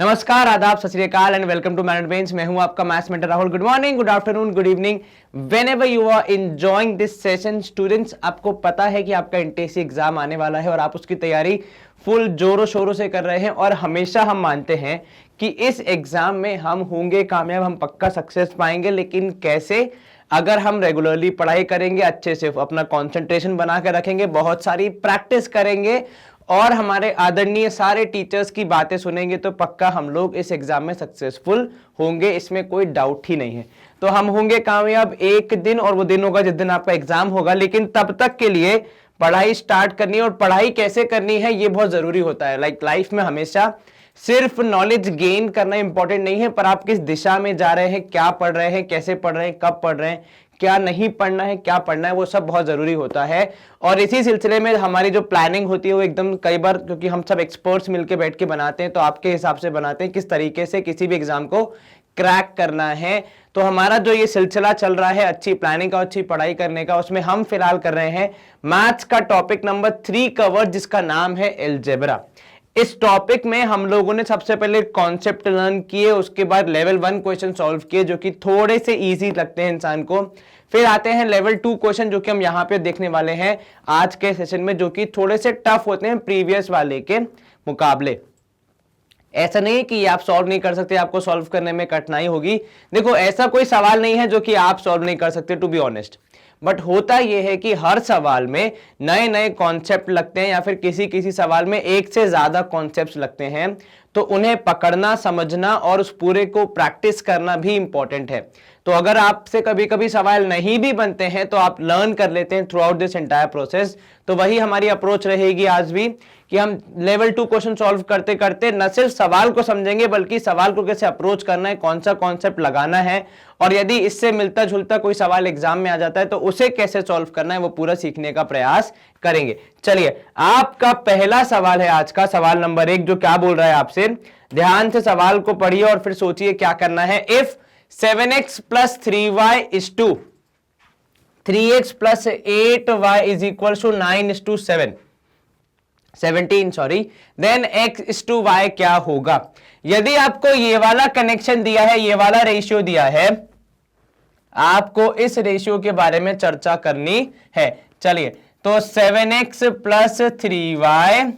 नमस्कार, आदाब, सत श्री अकाल and welcome to manage bench. मैं हूं आपका maths mentor Rahul. Good morning, good afternoon, good evening, whenever you are enjoying this session. Students, आपको पता है कि आपका एनटीएससी एग्जाम आने वाला है और आप उसकी तैयारी फुल जोरों शोरों से कर रहे हैं और हमेशा हम मानते हैं कि इस एग्जाम में हम होंगे कामयाब, हम पक्का सक्सेस पाएंगे। लेकिन कैसे? अगर हम रेगुलरली पढ़ाई करेंगे, अच्छे से अपना कंसंट्रेशन बना के रखेंगे, बहुत सारी प्रैक्टिस करेंगे और हमारे आदरणीय सारे टीचर्स की बातें सुनेंगे, तो पक्का हम लोग इस एग्जाम में सक्सेसफुल होंगे, इसमें कोई डाउट ही नहीं है। तो हम होंगे कामयाब एक दिन, और वो दिन होगा जिस दिन आपका एग्जाम होगा। लेकिन तब तक के लिए पढ़ाई स्टार्ट करनी है, और पढ़ाई कैसे करनी है ये बहुत जरूरी होता है। लाइफ में हमेशा सिर्फ नॉलेज गेन करना इंपॉर्टेंट नहीं है, पर आप किस दिशा में जा रहे हैं, क्या पढ़ रहे हैं, कैसे पढ़ रहे हैं, कब पढ़ रहे हैं, क्या नहीं पढ़ना है, क्या पढ़ना है, वो सब बहुत जरूरी होता है। और इसी सिलसिले में हमारी जो प्लानिंग होती है वो एकदम कई बार, क्योंकि हम सब एक्सपर्ट्स मिलकर बैठ के बनाते हैं, तो आपके हिसाब से बनाते हैं किस तरीके से किसी भी एग्जाम को क्रैक करना है। तो हमारा जो ये सिलसिला चल रहा है अच्छी प्लानिंग का, अच्छी पढ़ाई करने का, उसमें हम फिलहाल कर रहे हैं मैथ्स का टॉपिक नंबर 3 कवर, जिसका नाम है अलजेब्रा। इस टॉपिक में हम लोगों ने सबसे पहले कॉन्सेप्ट लर्न किए, उसके बाद लेवल 1 क्वेश्चन सॉल्व किए जो कि थोड़े से इजी लगते हैं इंसान को। फिर आते हैं लेवल 2 क्वेश्चन जो कि हम यहाँ पे देखने वाले हैं आज के सेशन में, जो कि थोड़े से टफ होते हैं प्रीवियस वाले के मुकाबले। ऐसा नहीं है कि आप सॉल्व नहीं कर सकते, आपको सॉल्व करने में कठिनाई होगी। देखो, ऐसा कोई सवाल नहीं है जो कि आप सॉल्व नहीं कर सकते, टू बी ऑनेस्ट। बट होता यह है कि हर सवाल में नए नए कॉन्सेप्ट लगते हैं, या फिर किसी किसी सवाल में एक से ज्यादा कॉन्सेप्ट्स लगते हैं, तो उन्हें पकड़ना, समझना और उस पूरे को प्रैक्टिस करना भी इंपॉर्टेंट है। तो अगर आपसे कभी कभी सवाल नहीं भी बनते हैं तो आप लर्न कर लेते हैं through out this entire process. तो वही हमारी अप्रोच रहेगी आज भी, कि हम लेवल 2 क्वेश्चन सॉल्व करते करते न सिर्फ सवाल को समझेंगे, बल्कि सवाल को कैसे अप्रोच करना है, कौन सा कॉन्सेप्ट लगाना है, और यदि इससे मिलता जुलता कोई सवाल एग्जाम में आ जाता है तो उसे कैसे सॉल्व करना है, वो पूरा सीखने का प्रयास करेंगे। चलिए, आपका पहला सवाल है आज का, सवाल नंबर 1, जो क्या बोल रहा है आपसे। ध्यान से सवाल को पढ़िए और फिर सोचिए क्या करना है। If 7x plus 3y is to 3x plus 8y is equals to 9 is to 17, sorry, then x is to y क्या होगा? यदि आपको ये वाला कनेक्शन दिया है, ये वाला रेशियो दिया है, आपको इस रेशियो के बारे में चर्चा करनी है। चलिए, तो 7x plus 3y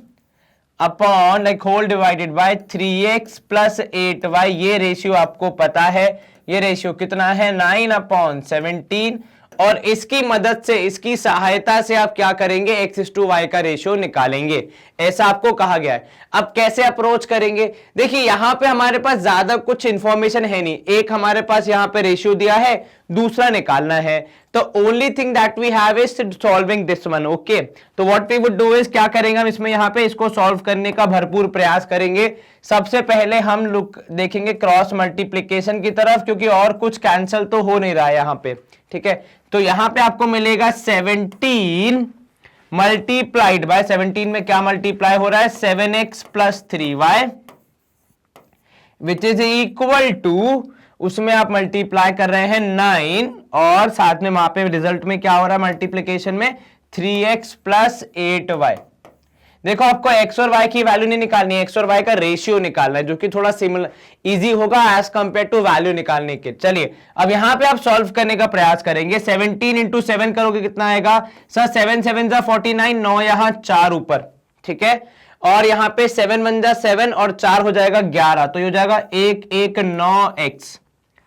upon like whole divided by 3x plus 8y, ये रेशियो आपको पता है। ये रेशियो कितना है? 9/17। और इसकी मदद से, इसकी सहायता से आप क्या करेंगे? x/y का रेशियो निकालेंगे, ऐसा आपको कहा गया है। अब कैसे अप्रोच करेंगे? देखिए, यहां पे हमारे पास ज्यादा कुछ इंफॉर्मेशन है नहीं। एक हमारे पास यहां पे रेशियो दिया है, दूसरा निकालना है। तो only thing that we have is solving this one. Okay, तो what we would do is, क्या करेंगे हम इसमें, यहां पे इसको सॉल्व करने का भरपूर प्रयास करेंगे। सबसे पहले हम लोग देखेंगे क्रॉस मल्टीप्लीकेशन की तरफ, क्योंकि और कुछ कैंसिल तो हो नहीं रहा है यहां पे। ठीक है, तो यहां पे आपको मिलेगा 17 मल्टीप्लाइड बाय 17 में क्या मल्टीप्लाई हो रहा है? 7x plus 3y which is equal to, उसमें आप मल्टीप्लाई कर रहे हैं 9, और साथ में वहां पे रिजल्ट में क्या हो रहा है मल्टीप्लीकेशन में? 3x plus 8y। देखो, आपको x और y की वैल्यू नहीं निकालनी है, x और y का रेशियो निकालना है, जो कि थोड़ा सिमिलर इजी होगा एज कंपेयर टू वैल्यू निकालने के। चलिए, अब यहां पे आप सॉल्व करने का प्रयास करेंगे। 17 इंटू 7 करोगे, कितना आएगा सर? 7 7 जा 49, 9 यहां 4 ऊपर। ठीक है, और यहां पे 7 1 जा 7 और 4 हो जाएगा 11, तो ये हो जाएगा 1 1 9x।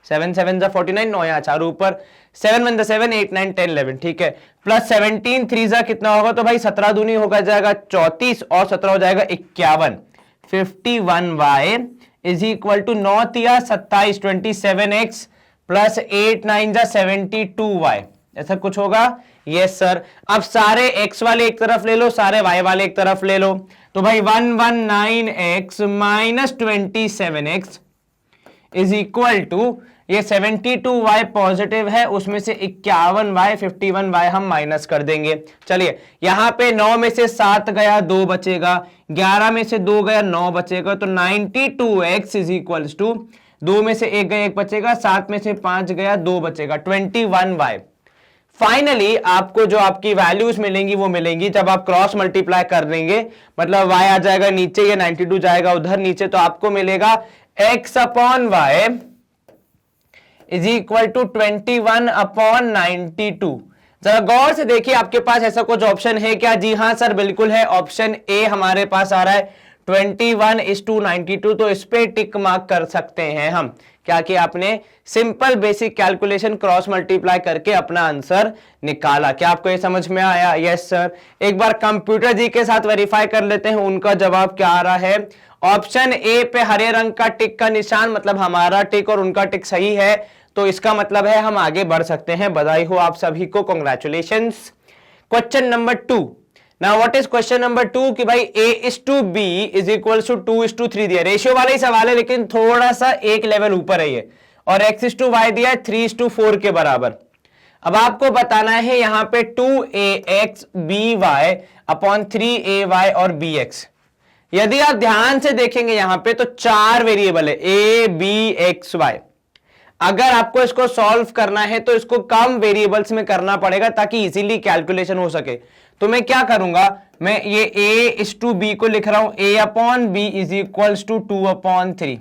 7 7 जा 49, 9 यहां 4 ऊपर, 7 1 जा 7, 8 9 10 11। ठीक है, प्लस 17 3 जा कितना होगा? तो भाई 17 दूनी होगा जाएगा 34, और 17 हो जाएगा 51। 51y इज इक्वल टू 9 तिया 27, 27x प्लस 8 9 जा 72y। ऐसा कुछ होगा? Yes sir. अब सारे x वाले एक तरफ ले लो, सारे y वाले एक तरफ ले लो, तो भाई 119x minus 27x is equal to, ये 72y पॉजिटिव है, उसमें से 51y 51y हम माइनस कर देंगे। चलिए, यहां पे 9 में से 7 गया, 2 बचेगा, 11 में से 2 गया, 9 बचेगा, तो 92x इज इक्वल टू, 2 में से 1 गया, 1 बचेगा, 7 में से 5 गया, 2 बचेगा, 21y। फाइनली आपको जो आपकी वैल्यूज मिलेंगी वो मिलेंगी जब आप क्रॉस मल्टीप्लाई कर देंगे, मतलब y आ जाएगा नीचे, ये 92 जाएगा उधर नीचे, तो आपको मिलेगा x upon y is equal to 21 upon 92। जरा गौर से देखिए आपके पास ऐसा कुछ ऑप्शन है क्या? जी हाँ सर बिल्कुल है, ऑप्शन ए हमारे पास आ रहा है 21:92, तो इस पे टिक मार्क कर सकते हैं हम, क्या कि आपने simple basic calculation cross multiply करके अपना आंसर निकाला। क्या आपको ये समझ में आया? Yes sir. एक बार कंप्यूटर जी के साथ वेरीफाई कर लेते हैं उनका जवाब क्या आ रहा है। ऑप्शन ए पे हरे रंग का टिक का निशान, मतलब हमारा टिक और उनका टिक सही है, तो इसका मतलब है हम आगे बढ़ सकते हैं। बधाई हो आप सभी को, congratulations. Question number 2। Now what is question number 2 कि भाई a:b इज इक्वल टू 2:3 दिया, रेशियो वाला ही सवाल है लेकिन थोड़ा सा एक लेवल ऊपर है ये, और x:y दिया है 3:4 के बराबर। अब आपको बताना है यहां पे 2ax by अपॉन 3ay और bx। यदि आप ध्यान से देखेंगे यहां पे तो 4 वेरिएबल है a b x y। अगर आपको इसको सॉल्व करना है तो इसको कम वेरिएबल्स में करना पड़ेगा ताकि इजीली कैलकुलेशन हो सके। तो मैं क्या करूंगा, मैं ये a:b को लिख रहा हूं a upon b is equals to 2/3।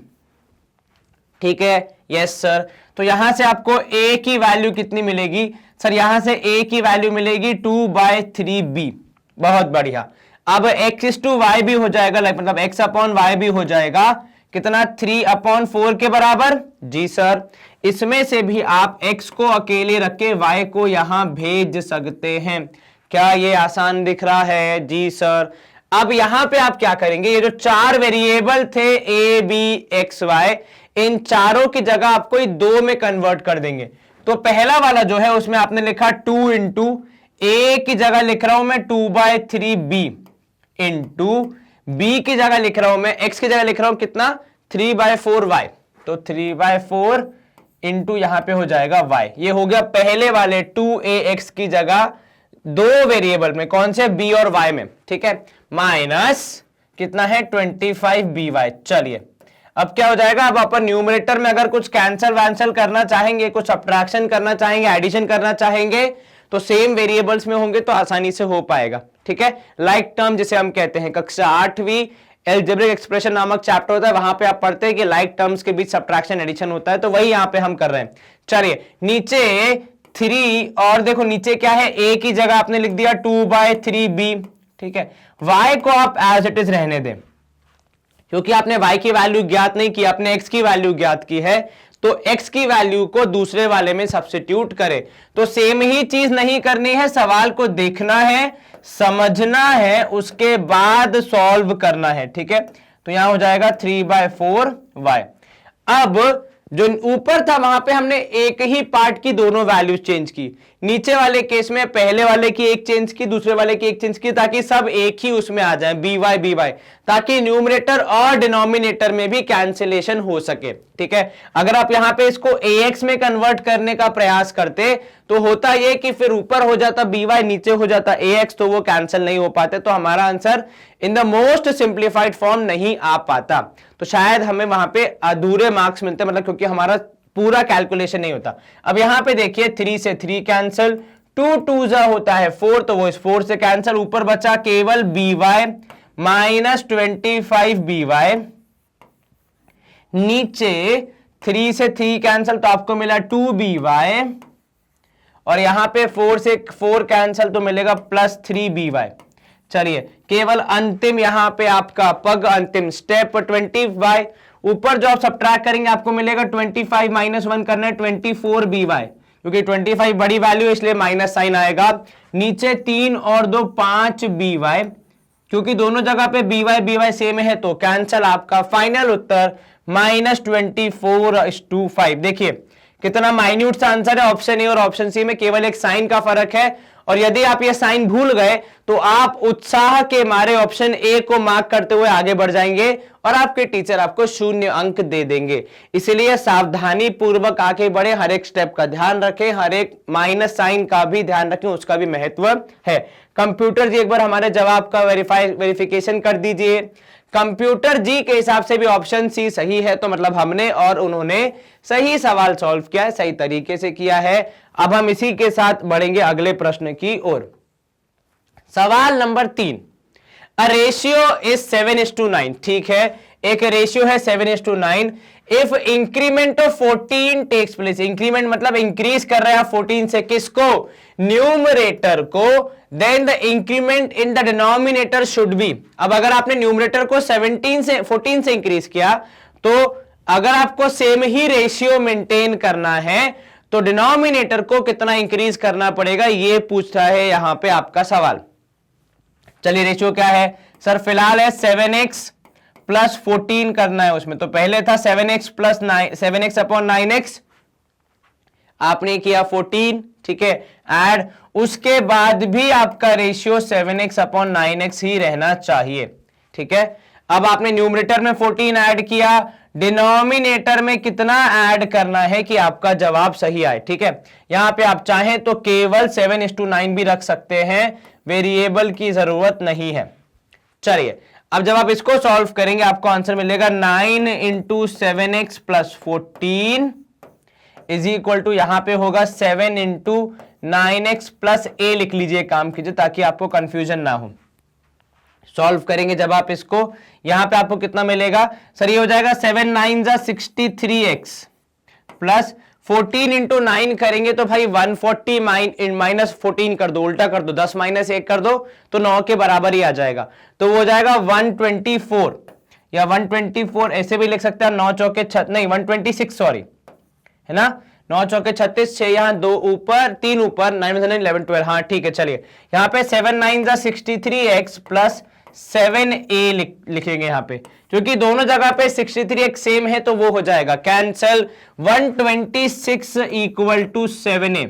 ठीक है, यस सर। तो यहां से आपको a की वैल्यू कितनी मिलेगी सर? यहां से a की वैल्यू मिलेगी 2/3b। बहुत बढ़िया। अब x/y भी हो जाएगा, मतलब x अपॉन y भी हो जाएगा कितना? 3/4 के बराबर। जी सर। इसमें से भी आप x को अकेले रख के y को यहां भेज सकते हैं। क्या ये आसान दिख रहा है? जी सर। अब यहां पे आप क्या करेंगे, ये जो 4 वेरिएबल थे a b x y, इन चारों की जगह आपको 2 में कन्वर्ट कर देंगे। तो पहला वाला जो है उसमें आपने लिखा 2 इंटू a की जगह लिख रहा हूं मैं 2/3b इंटू b की जगह लिख रहा हूं मैं, x की जगह लिख रहा हूं कितना? 3/4y। तो 3/4 इंटू यहां पे हो जाएगा y। ये हो गया पहले वाले 2ax की जगह 2 वेरिएबल में, कौन से? b और y में। ठीक है, माइनस कितना है? 25by। चलिए अब क्या हो जाएगा, अब अपन न्यूमरेटर में अगर कुछ कैंसल वैंसल करना चाहेंगे, कुछ सब्ट्रैक्शन करना चाहेंगे, एडिशन करना चाहेंगे, तो सेम वेरिएबल्स में होंगे तो आसानी से हो पाएगा। ठीक है, लाइक टर्म जिसे हम कहते हैं, कक्षा 8वीं अलजेब्रिक एक्सप्रेशन नामक चैप्टर होता है, वहां पे आप पढ़ते हैं कि लाइक टर्म्स के बीच सब्ट्रैक्शन एडिशन होता है, तो वही यहां पे हम कर रहे हैं। चलिए नीचे 3 और देखो नीचे क्या है, a की जगह आपने लिख दिया 2/3b। ठीक है, y को आप एज इट इज रहने दें क्योंकि आपने y की वैल्यू ज्ञात नहीं की, आपने x की वैल्यू ज्ञात की है, तो x की वैल्यू को दूसरे वाले में सब्स्टिट्यूट करें। तो सेम ही चीज नहीं करनी है, सवाल को देखना है, समझना है, उसके बाद सॉल्व करना है। ठीक है, तो यहां हो जाएगा 3/4y। अब जो ऊपर था वहां पे हमने एक ही पार्ट की दोनों वैल्यूज चेंज की, नीचे वाले केस में पहले वाले की एक चेंज की, दूसरे वाले की एक चेंज की, ताकि सब एक ही उसमें आ जाए, by, ताकि न्यूमरेटर और डिनोमिनेटर में भी कैंसिलेशन हो सके। ठीक है, अगर आप यहां पे इसको ax में कन्वर्ट करने का प्रयास करते तो होता यह कि फिर ऊपर हो जाता by, नीचे हो जाता ax, तो वो कैंसिल नहीं हो पाते, तो हमारा answer in the most simplified form नहीं आ पाता। तो शायद हमें वहां पे अधूरे मार्क्स मिलते, मतलब क्योंकि हमारा पूरा कैलकुलेशन नहीं होता। अब यहां पे देखिए 3 से 3 कैंसिल, 2 2 जा होता है 4, तो वो इस 4 से कैंसिल, ऊपर बचा केवल by माइनस 25by, नीचे 3 से 3 कैंसिल तो आपको मिला 2by, और यहां पे 4 से 4 कैंसिल तो मिलेगा प्लस 3by। चलिए केवल अंतिम यहां पे आपका पग अंतिम स्टेप 20y, ऊपर जो आप सब्ट्रैक्ट करेंगे आपको मिलेगा 25 माइनस 1 करना है 24by, क्योंकि 25 बड़ी वैल्यू इसलिए माइनस साइन आएगा। नीचे 3 और 2 5by, क्योंकि दोनों जगह पे by सेम है तो कैंसल। आपका फाइनल उत्तर -24/5। देखिए कितना माइन्यूट सा आंसर है। ऑप्शन ए और ऑप्शन सी में केवल एक साइन का फर्क है, और यदि आप ये साइन भूल गए तो आप उत्साह के मारे ऑप्शन ए को मार्क करते हुए आगे बढ़ जाएंगे और आपके टीचर आपको 0 अंक दे देंगे। इसलिए सावधानी पूर्वक आगे बढ़े, हर एक स्टेप का ध्यान रखें, हर एक माइनस साइन का भी ध्यान रखें, उसका भी महत्व है। कंप्यूटर जी एक बार हमारे जवाब का वेरिफिकेशन कर दीजिए। कंप्यूटर जी के हिसाब से भी ऑप्शन सी सही है, तो मतलब हमने और उन्होंने सही सवाल सॉल्व किया है, सही तरीके से किया है। अब हम इसी के साथ बढ़ेंगे अगले प्रश्न की ओर। सवाल नंबर 3, अ रेशियो इज 7:9। ठीक है, एक रेशियो है 7:9। If increment of 14 takes place, increment मतलब इंक्रीज कर रहे हैं 14 से, किसको? न्यूमरेटर को। Then the increment in the denominator should be. अब अगर आपने न्यूमरेटर को 14 से इंक्रीज किया, तो अगर आपको सेम ही रेशियो मेंटेन करना है तो डिनोमिनेटर को कितना इंक्रीज करना पड़ेगा, ये पूछता है यहां पे आपका सवाल। चलिए रेशियो क्या है सर? फिलहाल है 7x प्लस 14 करना है उसमें, तो पहले था 7x plus 7x upon 9x, आपने किया 14, ठीक है, ऐड, उसके बाद भी आपका रेशियो 7x अपॉन 9x ही रहना चाहिए। ठीक है, अब आपने न्यूमरेटर में 14 ऐड किया, डिनोमिनेटर में कितना ऐड करना है कि आपका जवाब सही आए। ठीक है, यहां पे आप चाहें तो केवल 7:9 भी रख सकते हैं, वेरिएबल की जरूरत नहीं है। चलिए, अब जब आप इसको सॉल्व करेंगे आपको आंसर मिलेगा 9 into 7x plus 14 is equal to, यहां पे होगा 7 इंटू 9x प्लस a लिख लीजिए, काम कीजिए ताकि आपको कंफ्यूजन ना हो। सॉल्व करेंगे जब आप इसको, यहां पे आपको कितना मिलेगा सर? ये हो जाएगा 7 9 जा 63x प्लस 14 इंटू 9 करेंगे तो भाई 140 माइनस 14 कर दो, उल्टा कर दो, 10 माइनस 1 कर दो तो 9 के बराबर ही आ जाएगा, तो वो हो जाएगा 124, या 124 ऐसे भी लिख सकते हैं, 9 चौके नहीं 126 सॉरी, है ना, 9 चौके 36, 6 यहाँ 2 ऊपर 3 ऊपर, 9 11 12, हाँ ठीक है। चलिए यहाँ पे 7 9 जा 63x प्लस 7a लिखेंगे यहाँ पे, क्योंकि दोनों जगह पे 63x सेम है तो वो हो जाएगा cancel. 126 equal to 7a,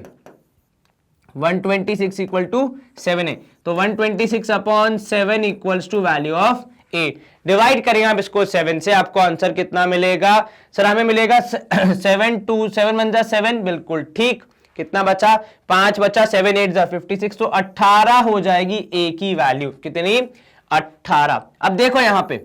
126 equal to 7a, तो 126 upon 7 equals to value of a। Divide करेंगे आप इसको 7 से, आपको आंसर कितना मिलेगा सर? हमें मिलेगा 7 2 7 1 जा 7, बिल्कुल ठीक। कितना बचा? 5 बचा, 7 8 जा 56, तो 18 हो जाएगी a की वैल्यू, कितनी? 18। अब देखो यहां पे,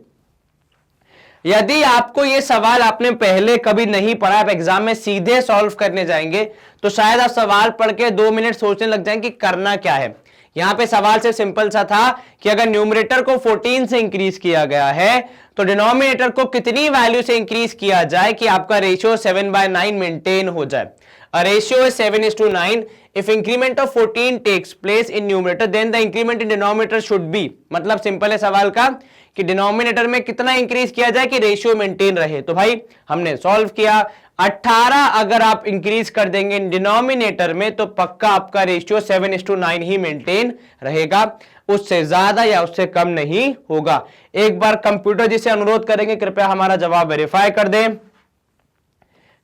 यदि आपको ये सवाल आपने पहले कभी नहीं पढ़ा, आप एग्जाम में सीधे सॉल्व करने जाएंगे तो शायद आप सवाल पढ़ के 2 मिनट सोचने लग जाएंगे कि करना क्या है। यहां पे सवाल से सिंपल सा था कि अगर न्यूमरेटर को 14 से इंक्रीज किया गया है तो डिनोमिनेटर को कितनी वैल्यू से इंक्रीज किया जाए कि आपका रेशियो 7/9 मेंटेन हो जाए। A ratio is 7:9. If increment of 14 takes place in numerator, then the increment in denominator should be, मतलब सिंपल है सवाल का कि डिनोमिनेटर में कितना इंक्रीज किया जाए कि रेशियो मेंटेन रहे। तो भाई हमने सॉल्व किया, 18 अगर आप इंक्रीज कर देंगे डिनोमिनेटर में तो पक्का आपका रेशियो 7:9 ही मेंटेन रहेगा, उससे ज्यादा या उससे कम नहीं होगा। एक बार कंप्यूटर जी से अनुरोध करेंगे कृपया हमारा जवाब वेरीफाई कर दें।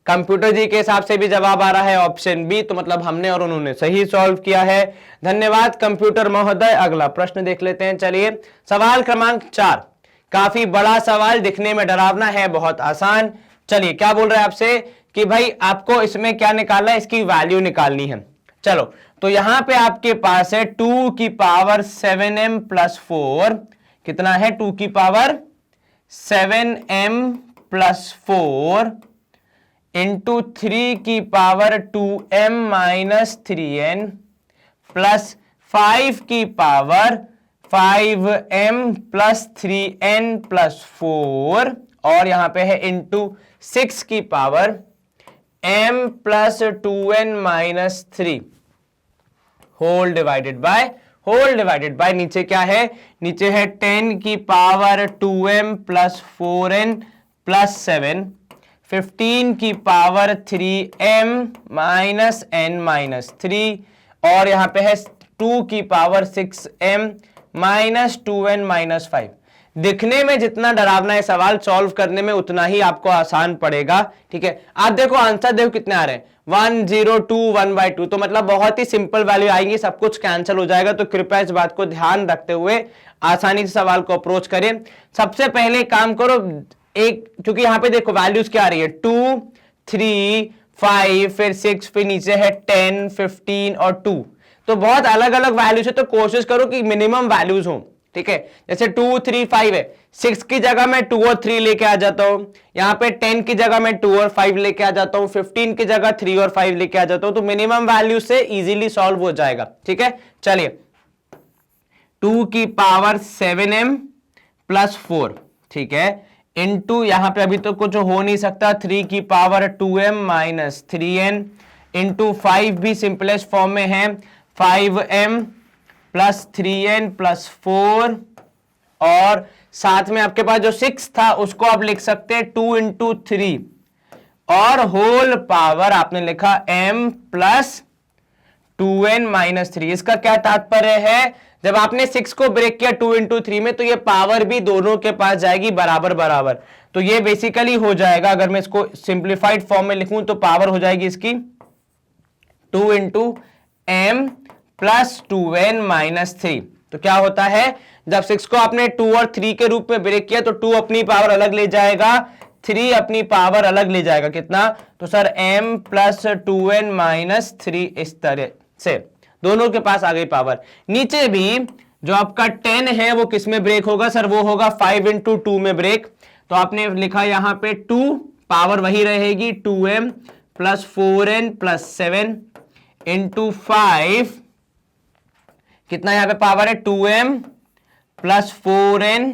कंप्यूटर जी के हिसाब से भी जवाब आ रहा है ऑप्शन बी, तो मतलब हमने और उन्होंने सही सॉल्व किया है। धन्यवाद कंप्यूटर महोदय। अगला प्रश्न देख लेते हैं। चलिए सवाल क्रमांक 4, काफी बड़ा सवाल, दिखने में डरावना है, बहुत आसान। चलिए क्या बोल रहे हैं आपसे कि भाई आपको इसमें क्या निकालना है, इसकी वैल्यू निकालनी है। चलो तो यहां पे आपके पास है 2 की पावर 7m प्लस 4, कितना है 2 की पावर 7m प्लस 4 इंटू 3 की power 2m minus 3n plus 5 की power 5m plus 3n plus 4, और यहां पे है इंटू 6 की power m plus 2n minus 3 whole divided by नीचे क्या है, नीचे है 10 की power 2m plus 4n plus 7, 15 की power 3m minus n minus 3, और यहां पे है 2 की power 6m minus 2n minus 5। दिखने में जितना डरावना है सवाल, सॉल्व करने में उतना ही आपको आसान पड़ेगा। ठीक है, आप देखो आंसर देखो कितने आ रहे हैं, 1 0 2 1/2, तो मतलब बहुत ही सिंपल वैल्यू आएंगी, सब कुछ कैंसिल हो जाएगा। तो कृपया इस बात को ध्यान रखते हुए आसानी से सवाल को अप्रोच करें। सबसे पहले काम करो, एक क्योंकि यहां पे देखो वैल्यूज क्या आ रही है, 2 3 5 फिर 6 फिर नीचे है 10 15 और 2, तो बहुत अलग अलग वैल्यूज है, तो कोशिश करो कि मिनिमम वैल्यूज हो। ठीक है। जैसे 2 3 5 है, 6 की जगह मैं 2 और 3 लेके आ जाता हूं, यहां पे 10 की जगह मैं 2 और 5 लेके आ जाता हूं, 15 की जगह 3 और 5 लेके आ जाता हूं, तो मिनिमम वैल्यू से इजीली सॉल्व हो जाएगा। ठीक है, चलिए 2 की पावर 7m प्लस 4, ठीक है, इनटू यहां पे अभी तो कुछ हो नहीं सकता, 3 की power 2m minus 3n into 5 भी सिंपलेस्ट फॉर्म में है, 5m प्लस 3n प्लस 4, और साथ में आपके पास जो 6 था उसको आप लिख सकते हैं 2 इंटू 3 और होल पावर आपने लिखा m प्लस 2n माइनस 3। इसका क्या तात्पर्य है, जब आपने 6 को ब्रेक किया 2 इंटू 3 में, तो ये पावर भी दोनों के पास जाएगी बराबर बराबर, तो ये बेसिकली हो जाएगा, अगर मैं इसको सिंप्लीफाइड फॉर्म में लिखूं तो पावर हो जाएगी इसकी 2 into m plus 2n minus 3। तो क्या होता है, जब 6 को आपने 2 और 3 के रूप में ब्रेक किया तो 2 अपनी पावर अलग ले जाएगा, 3 अपनी पावर अलग ले जाएगा, कितना, तो sir m plus 2n minus 3, इस तरह से दोनों के पास आ गई पावर। नीचे भी जो आपका 10 है वो किस में ब्रेक होगा, सर वो होगा 5 इंटू 2 में ब्रेक, तो आपने लिखा यहां पे 2, पावर वही रहेगी 2m plus 4n plus 7 into 5, कितना यहां पे पावर है 2m प्लस 4n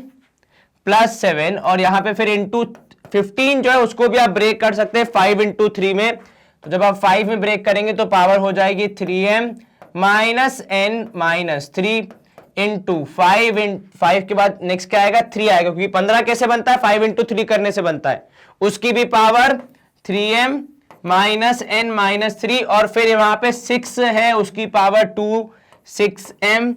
प्लस 7, और यहां पे फिर इंटू 15 जो है उसको भी आप ब्रेक कर सकते हैं 5 इंटू 3 में, तो जब आप 5 में ब्रेक करेंगे तो पावर हो जाएगी 3m minus n minus 3 into 5 के बाद नेक्स्ट क्या आएगा 3 आएगा, क्योंकि 15 कैसे बनता है 5 इंटू 3 करने से बनता है, उसकी भी power 3m minus n minus 3, और फिर वहां पे 6 है उसकी power 2 6m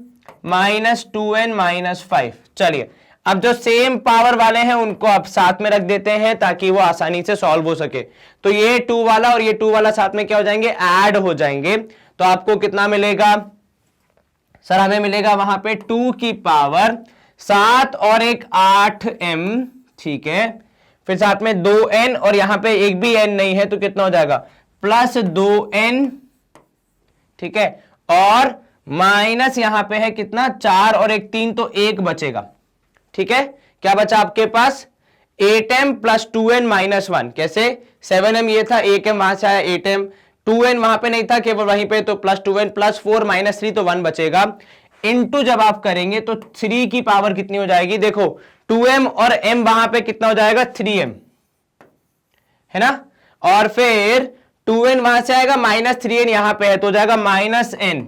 minus 2n minus 5। चलिए अब जो सेम पावर वाले हैं उनको आप साथ में रख देते हैं ताकि वो आसानी से सॉल्व हो सके, तो ये 2 वाला और ये 2 वाला साथ में क्या हो जाएंगे, ऐड हो जाएंगे, तो आपको कितना मिलेगा, सर हमें मिलेगा वहां पे 2 की पावर 7 और एक 8m, ठीक है, फिर साथ में 2n और यहां पे एक भी n नहीं है तो कितना हो जाएगा प्लस 2n, ठीक है, और माइनस यहां पे है कितना 4 और एक 3, तो 1 बचेगा, ठीक है, क्या बचा आपके पास 8m प्लस 2n माइनस 1, कैसे 7m ये था, 1m वहां से आया 8m, 2n वहां पे नहीं था केवल वहीं पे, तो प्लस 2n प्लस 4 माइनस 3, तो 1 बचेगा, इनटू जब आप करेंगे तो 3 की पावर कितनी हो जाएगी, देखो 2m और m वहां पे कितना हो जाएगा 3m, है ना, और फिर 2n वहां से आएगा माइनस 3n यहां पे है तो हो जाएगा माइनस n,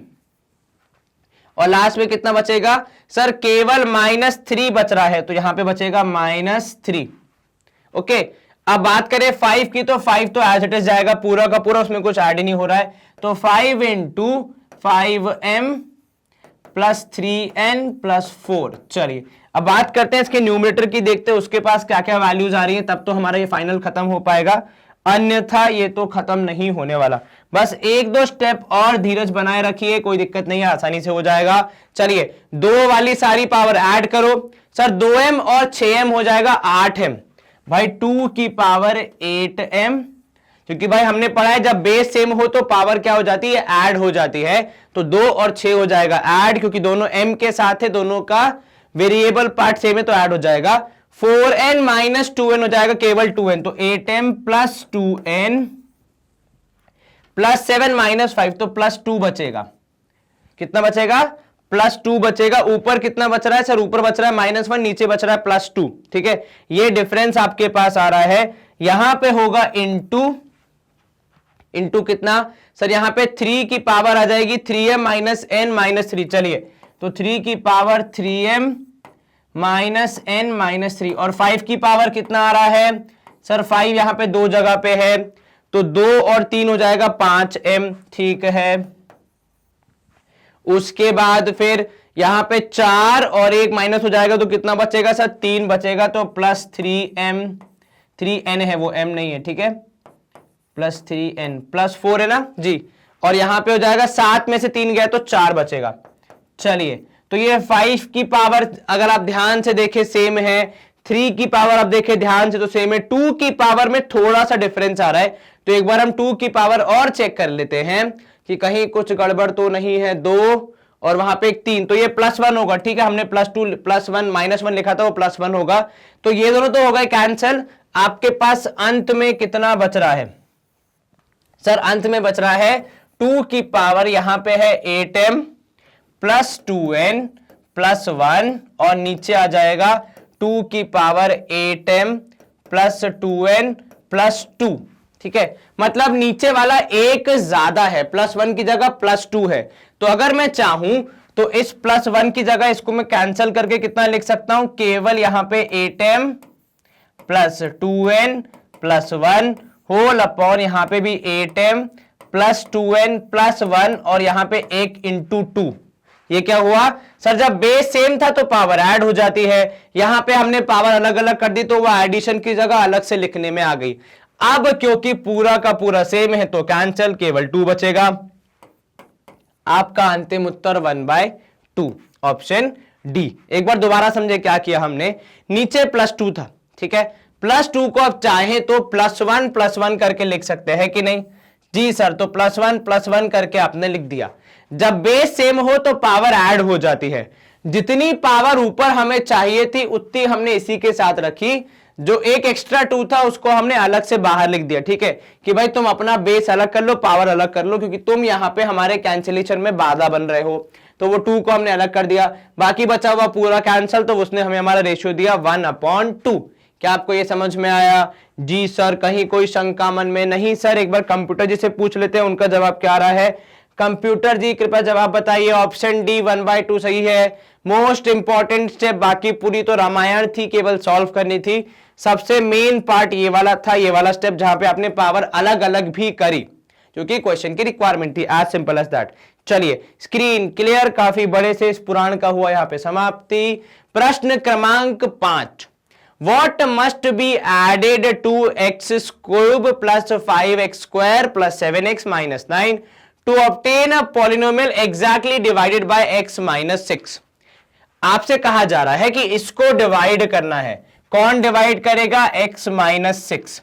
और लास्ट में कितना बचेगा, सर केवल माइनस 3 बच रहा है तो यहां पे बचेगा माइनस 3। ओके, अब बात करें 5 की, तो 5 तो एज इट इज जाएगा पूरा का पूरा, उसमें कुछ ऐड ही नहीं हो रहा है, तो 5 into 5m plus 3n plus 4। चलिए अब बात करते हैं इसके न्यूमरेटर की, देखते हैं उसके पास क्या क्या वैल्यूज आ रही हैं, तब तो हमारा ये फाइनल खत्म हो पाएगा, अन्यथा ये तो खत्म नहीं होने वाला। बस 1-2 स्टेप और धीरज बनाए रखिए, कोई दिक्कत नहीं है, आसानी से हो जाएगा। चलिए 2 वाली सारी पावर ऐड करो, सर 2m और 6m हो जाएगा 8m, भाई 2 की पावर 8m, क्योंकि भाई हमने पढ़ा है जब बेस सेम हो तो पावर क्या हो जाती है, ऐड हो जाती है, तो 2 और 6 हो जाएगा ऐड, क्योंकि दोनों m के साथ है, दोनों का वेरिएबल पार्ट सेम है तो ऐड हो जाएगा, 4n माइनस 2n हो जाएगा केवल 2n, तो 8m plus 2n plus 7 minus 5, तो प्लस 2 बचेगा, कितना बचेगा प्लस 2 बचेगा, ऊपर कितना बच रहा है सर, ऊपर बच रहा है माइनस 1, नीचे बच रहा है प्लस 2, ठीक है, ये डिफरेंस आपके पास आ रहा है, यहां पे होगा इंटू कितना सर, यहां पे 3 की पावर आ जाएगी 3m माइनस n माइनस 3, चलिए तो 3 की power 3m minus n minus 3, और 5 की पावर कितना आ रहा है सर, 5 यहां पे 2 जगह पे है, तो 2 और 3 हो जाएगा 5m, ठीक है, उसके बाद फिर यहां पे 4 और 1 माइनस हो जाएगा तो कितना बचेगा सर, 3 बचेगा, तो प्लस 3n है, वो m नहीं है, ठीक है, प्लस 3n प्लस 4 है ना जी, और यहां पे हो जाएगा 7 में से 3 गया तो 4 बचेगा। चलिए तो ये 5 की पावर अगर आप ध्यान से देखें सेम है, 3 की पावर आप देखें ध्यान से तो सेम है, 2 की पावर में थोड़ा सा डिफरेंस आ रहा है, तो एक बार हम 2 की पावर और चेक कर लेते हैं कि कहीं कुछ गड़बड़ तो नहीं है, 2 और वहां पे एक 3, तो ये +1 होगा, ठीक है। हमने +2 +1 -1 लिखा था, वो +1 होगा, तो ये दोनों तो हो गए कैंसिल। आपके पास अंत में कितना बच रहा है सर? अंत में बच रहा है 2 की पावर, यहां पे है 8m + 2n + 1 और नीचे आ जाएगा 2 की पावर 8m + 2n + 2, ठीक है। मतलब नीचे वाला एक ज्यादा है, +1 की जगह +2 है। तो अगर मैं चाहूं तो इस +1 की जगह इसको मैं कैंसिल करके कितना लिख सकता हूं? केवल यहां पे 8m + 2n + 1 होल अपॉन यहां पे भी 8m + 2n + 1 और यहां पे 1 × 2। ये क्या हुआ सर? जब बेस सेम था तो पावर ऐड हो जाती है, यहां पे हमने पावर अलग अलग कर दी तो वह एडिशन की जगह अलग से लिखने में आ गई। अब क्योंकि पूरा का पूरा सेम है तो कैंसिल, केवल 2 बचेगा। आपका अंतिम उत्तर 1/2, ऑप्शन डी। एक बार दोबारा समझे क्या किया हमने। नीचे +2 था, ठीक है। +2 को अब चाहे तो +1 +1 करके लिख सकते हैं कि नहीं? जी सर, तो +1 +1 करके आपने लिख दिया। जब बेस सेम हो तो पावर ऐड हो जाती है। जितनी पावर ऊपर हमें चाहिए थी उतनी हमने इसी के साथ रखी। जो एक एक्स्ट्रा 2 था उसको हमने अलग से बाहर लिख दिया, ठीक है, कि भाई तुम अपना बेस अलग कर लो, पावर अलग कर लो, क्योंकि तुम यहां पे हमारे कैंसिलेशन में बाधा बन रहे हो। तो वो 2 को हमने अलग कर दिया, बाकी बचा हुआ पूरा कैंसिल, तो उसने हमें हमारा रेशियो दिया 1/2। क्या आपको ये समझ में आया? जी सर, कहीं कोई शंका मन में? नहीं सर, एक बार कंप्यूटर जी से पूछ लेते हैं उनका जवाब क्या आ रहा है। कंप्यूटर जी कृपया जवाब बताइए। ऑप्शन डी 1/2 सही है। मोस्ट इंपॉर्टेंट स्टेप, बाकी पूरी तो रामायण थी, केवल सॉल्व करनी थी। सबसे मेन पार्ट ये वाला था, ये वाला स्टेप जहां पे आपने पावर अलग अलग भी करी, क्योंकि क्वेश्चन की रिक्वायरमेंट थी। As simple as that. चलिए, स्क्रीन क्लियर। काफी बड़े से इस पुराण का हुआ यहां पे समाप्ति। प्रश्न क्रमांक 5, What must be added to x³ + 5x² + 7x - 9 to obtain a polynomial exactly divided by x - 6? आपसे कहा जा रहा है कि इसको डिवाइड करना है। कौन डिवाइड करेगा? x - 6,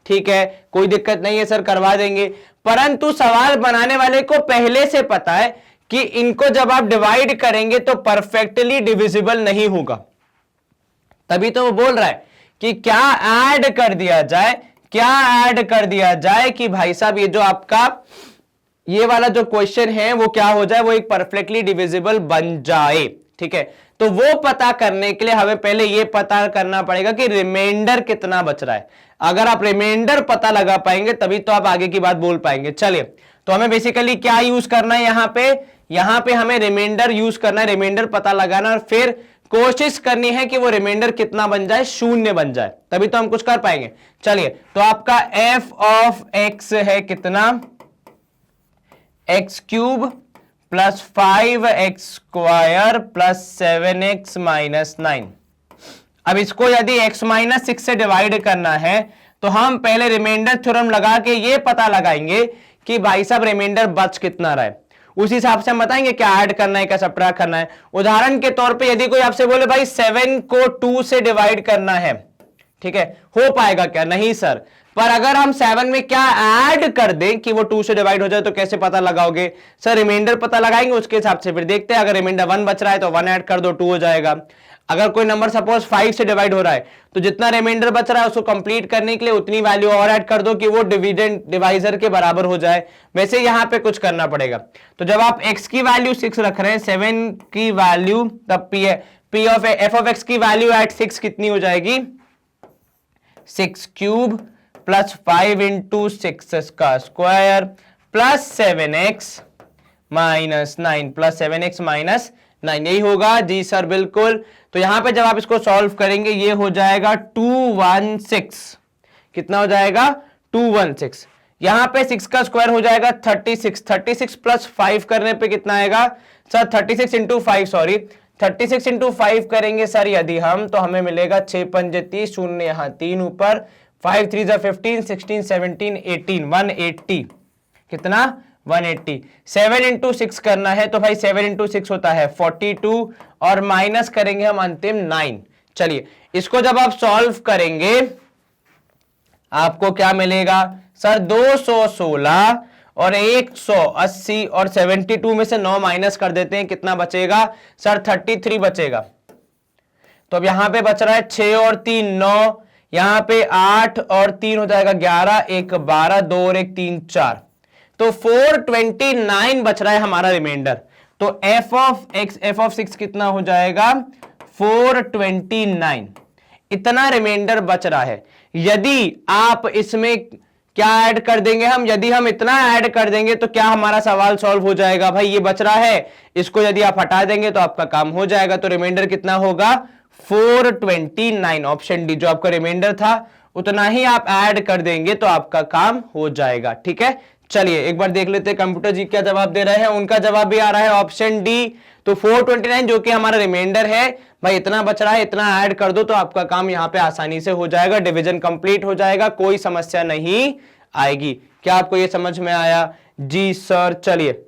ठीक है, कोई दिक्कत नहीं है सर, करवा देंगे। परंतु सवाल बनाने वाले को पहले से पता है कि इनको जब आप डिवाइड करेंगे तो परफेक्टली डिविजिबल नहीं होगा। तभी तो वो बोल रहा है कि क्या ऐड कर दिया जाए, क्या ऐड कर दिया जाए कि भाई साहब ये जो आपका ये वाला जो क्वेश्चन है वो क्या हो जाए, वो एक परफेक्टली डिविजिबल बन जाए, ठीक है। तो वो पता करने के लिए हमें पहले ये पता करना पड़ेगा कि रिमाइंडर कितना बच रहा है। अगर आप रिमाइंडर पता लगा पाएंगे तभी तो आप आगे की बात बोल पाएंगे। चलिए, तो हमें बेसिकली क्या यूज करना है यहां पे हमें रिमाइंडर यूज करना है, रिमाइंडर पता लगाना और फिर कोशिश करनी है कि वो रिमाइंडर कितना बन जाए, 0 बन जाए, तभी तो हम कुछ कर पाएंगे। चलिए, तो आपका f(x) है कितना? x³ + 5x² + 7x - 9। अब इसको यदि x - 6 से डिवाइड करना है तो हम पहले रिमाइंडर थ्योरम लगा के ये पता लगाएंगे कि भाई साहब रिमाइंडर बच कितना रहा है। उस हिसाब से हम बताएंगे क्या ऐड करना है, क्या सब्ट्रैक्ट करना है। उदाहरण के तौर पे यदि कोई आपसे बोले भाई 7 को 2 से डिवाइड करना है, ठीक है, हो पाएगा क्या? नहीं सर। पर अगर हम 7 में क्या ऐड कर दें कि वो 2 से डिवाइड हो जाए तो कैसे पता लगाओगे? सर रिमाइंडर पता लगाएंगे, उसके हिसाब से फिर देखते हैं। अगर रिमाइंडर 1 बच रहा है तो 1 ऐड कर दो, 2 हो जाएगा। अगर कोई नंबर सपोज 5 से डिवाइड हो रहा है तो जितना रिमाइंडर बच रहा है उसको कंप्लीट करने के लिए उतनी वैल्यू और ऐड कर दो कि वो डिविडेंड डिवाइजर के बराबर हो जाए। वैसे यहां पे कुछ करना पड़ेगा। तो जब आप x की वैल्यू 6 रख रहे हैं, 7 की वैल्यू, तब f(x) की वैल्यू एट 6 कितनी हो जाएगी? 6³ + 5 × 6 का स्क्वायर + 7x - 9 + 7x - 9, यही होगा। जी सर बिल्कुल। तो यहां पे जब आप इसको सॉल्व करेंगे ये हो जाएगा 216। कितना हो जाएगा? 216। यहां पे 6 का स्क्वायर हो जाएगा 36। 36 + 5 करने पे कितना आएगा सर? 36 × 5, सॉरी 36 × 5 करेंगे सर यदि हम, तो हमें मिलेगा 6 × 5 = 30, शून्य यहां 3 ऊपर, 5 × 3 = 15, 16 17 18, 180। कितना? 180। 7 × 6 करना है तो भाई 7 × 6 होता है 42 और माइनस करेंगे हम अंतिम 9। चलिए, इसको जब आप सॉल्व करेंगे आपको क्या मिलेगा सर? 216 और 180 और 72 में से 9 माइनस कर देते हैं, कितना बचेगा सर 33 बचेगा। तो अब यहां पे बच रहा है 6 और 3 9, यहां पे 8 और 3 हो जाएगा 11, 1 12, 2 और 1 3 4, तो 429 बच रहा है हमारा रिमाइंडर। तो f ऑफ 6 कितना हो जाएगा 429, इतना रिमाइंडर बच रहा है। यदि आप इसमें क्या ऐड कर देंगे हम, यदि हम इतना ऐड कर देंगे तो क्या हमारा सवाल सॉल्व हो जाएगा भाई। ये बच रहा है, इसको यदि आप हटा देंगे तो आपका काम हो जाएगा। तो रिमाइंडर कितना होगा 429, ऑप्शन डी जो आपका रिमाइंडर था उतना ही आप ऐड कर देंगे तो आपका काम हो जाएगा। ठीक है, चलिए एक बार देख लेते हैं कंप्यूटर जी क्या जवाब दे रहे हैं। उनका जवाब भी आ रहा है ऑप्शन डी। तो 429 जो कि हमारा रिमाइंडर है भाई, इतना बच रहा है, इतना ऐड कर दो तो आपका काम यहां पे आसानी से हो जाएगा, डिवीजन कंप्लीट हो जाएगा, कोई समस्या नहीं आएगी। क्या आपको ये समझ में आया? जी सर। चलिए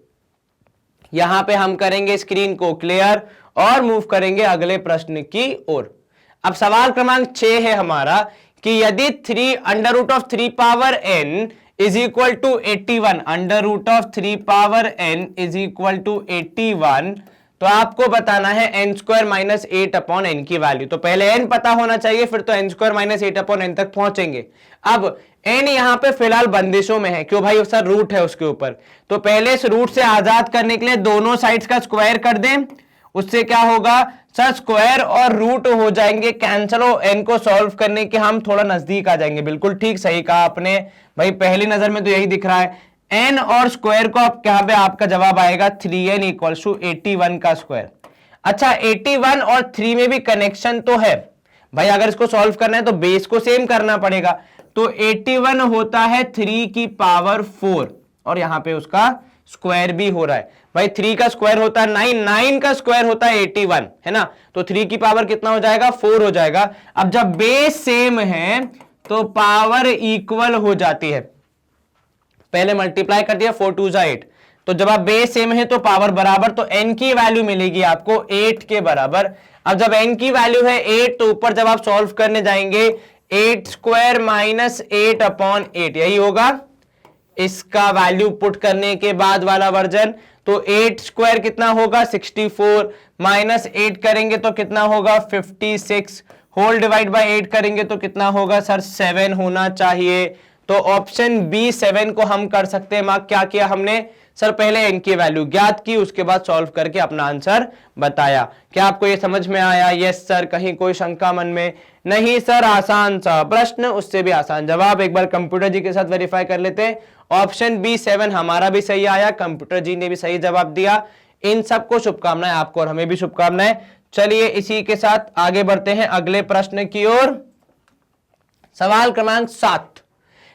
यहां पे हम करेंगे स्क्रीन को क्लियर और मूव करेंगे अगले प्रश्न की ओर। अब सवाल क्रमांक 6 है हमारा कि यदि 3 under root of 3 power n is equal to 81, under root of 3 power n is equal to 81, तो आपको बताना है n square minus 8 upon n की वैल्यू। तो पहले n पता होना चाहिए, फिर तो n square minus 8 upon n तक पहुंचेंगे। अब n यहां पे फिलहाल बंदिशों में है, क्यों भाई सर रूट है उसके ऊपर, तो पहले इस रूट से आजाद करने के लिए दोनों साइड्स का स्क्वायर कर दें, उससे क्या होगा सर स्क्वायर और रूट हो जाएंगे कैंसिल, हो n को सॉल्व करने के हम थोड़ा नजदीक आ जाएंगे। बिल्कुल ठीक सही कहा आपने भाई, पहली नजर में तो यही दिख रहा है। n और स्क्वायर को आप यहाँ पे आपका जवाब आएगा 3n इक्वल्स टू 81 का स्क्वायर। अच्छा 81 और 3 में भी कनेक्शन तो है भाई, अगर इसको सॉल्व करना है तो बेस को सेम करना पड़ेगा। तो 81 होता है 3 की पावर 4 और यहां पे उसका स्क्वायर भी हो रहा है भाई। 3 का स्क्वायर होता है 9, 9 का स्क्वायर होता है 81, है ना। तो 3 की पावर कितना हो जाएगा 4 हो जाएगा। अब जब बेस सेम है तो पावर इक्वल हो जाती है, पहले मल्टीप्लाई कर दिया 4 2 8, तो जब आप बेस सेम है तो पावर बराबर, तो n की वैल्यू मिलेगी आपको 8 के बराबर। अब जब n की वैल्यू है 8 तो ऊपर जब आप सॉल्व करने जाएंगे 8 स्क्वायर माइनस 8 अपॉन 8, यही होगा इसका वैल्यू पुट करने के बाद वाला वर्जन। तो 8 स्क्वायर कितना होगा 64, माइनस 8 करेंगे तो कितना होगा 56, होल डिवाइड बाय 8 करेंगे तो कितना होगा सर 7 होना चाहिए। तो ऑप्शन बी 7 को हम कर सकते हैं मार्क। क्या किया हमने सर, पहले n की वैल्यू ज्ञात की, उसके बाद सॉल्व करके अपना आंसर बताया। क्या आपको ये समझ में आया? Yes sir. कहीं कोई शंका मन में? नहीं सर, आसान सा प्रश्न, उससे भी आसान जवाब। एक बार कंप्यूटर जी के साथ वेरीफाई कर लेते हैं। ऑप्शन बी 7 हमारा भी सही आया, कंप्यूटर जी ने भी सही जवाब दिया। इन सबको शुभकामनाएं आपको और हमें भी शुभकामनाएं। चलिए इसी के साथ आगे बढ़ते हैं अगले प्रश्न की ओर। सवाल क्रमांक 7,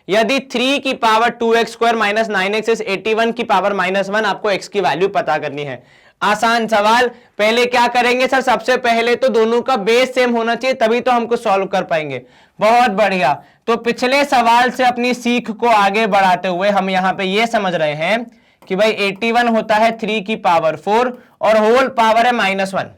यदि 3 की power 2x square minus 9x is 81 की पावर माइनस 1, आपको x की वैल्यू पता करनी है। आसान सवाल। पहले क्या करेंगे सर, सबसे पहले तो दोनों का बेस सेम होना चाहिए, तभी तो हमको सॉल्व कर पाएंगे। बहुत बढ़िया। तो पिछले सवाल से अपनी सीख को आगे बढ़ाते हुए हम यहां पे ये समझ रहे हैं कि भाई 81 होता है 3 की पावर 4 और होल पावर है -1।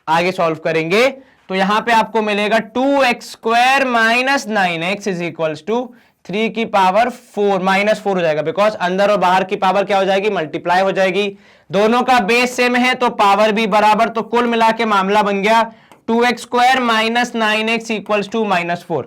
आगे सॉल्व करेंगे तो यहां पे आपको मिलेगा 2x square minus 9x is equals to 3 की पावर 4 -4 हो जाएगा, बिकॉज अंदर और बाहर की पावर क्या हो जाएगी मल्टीप्लाई हो जाएगी। दोनों का बेस सेम है तो पावर भी बराबर, तो कुल मिला के मामला बन गया 2x square minus 9x equals to -4।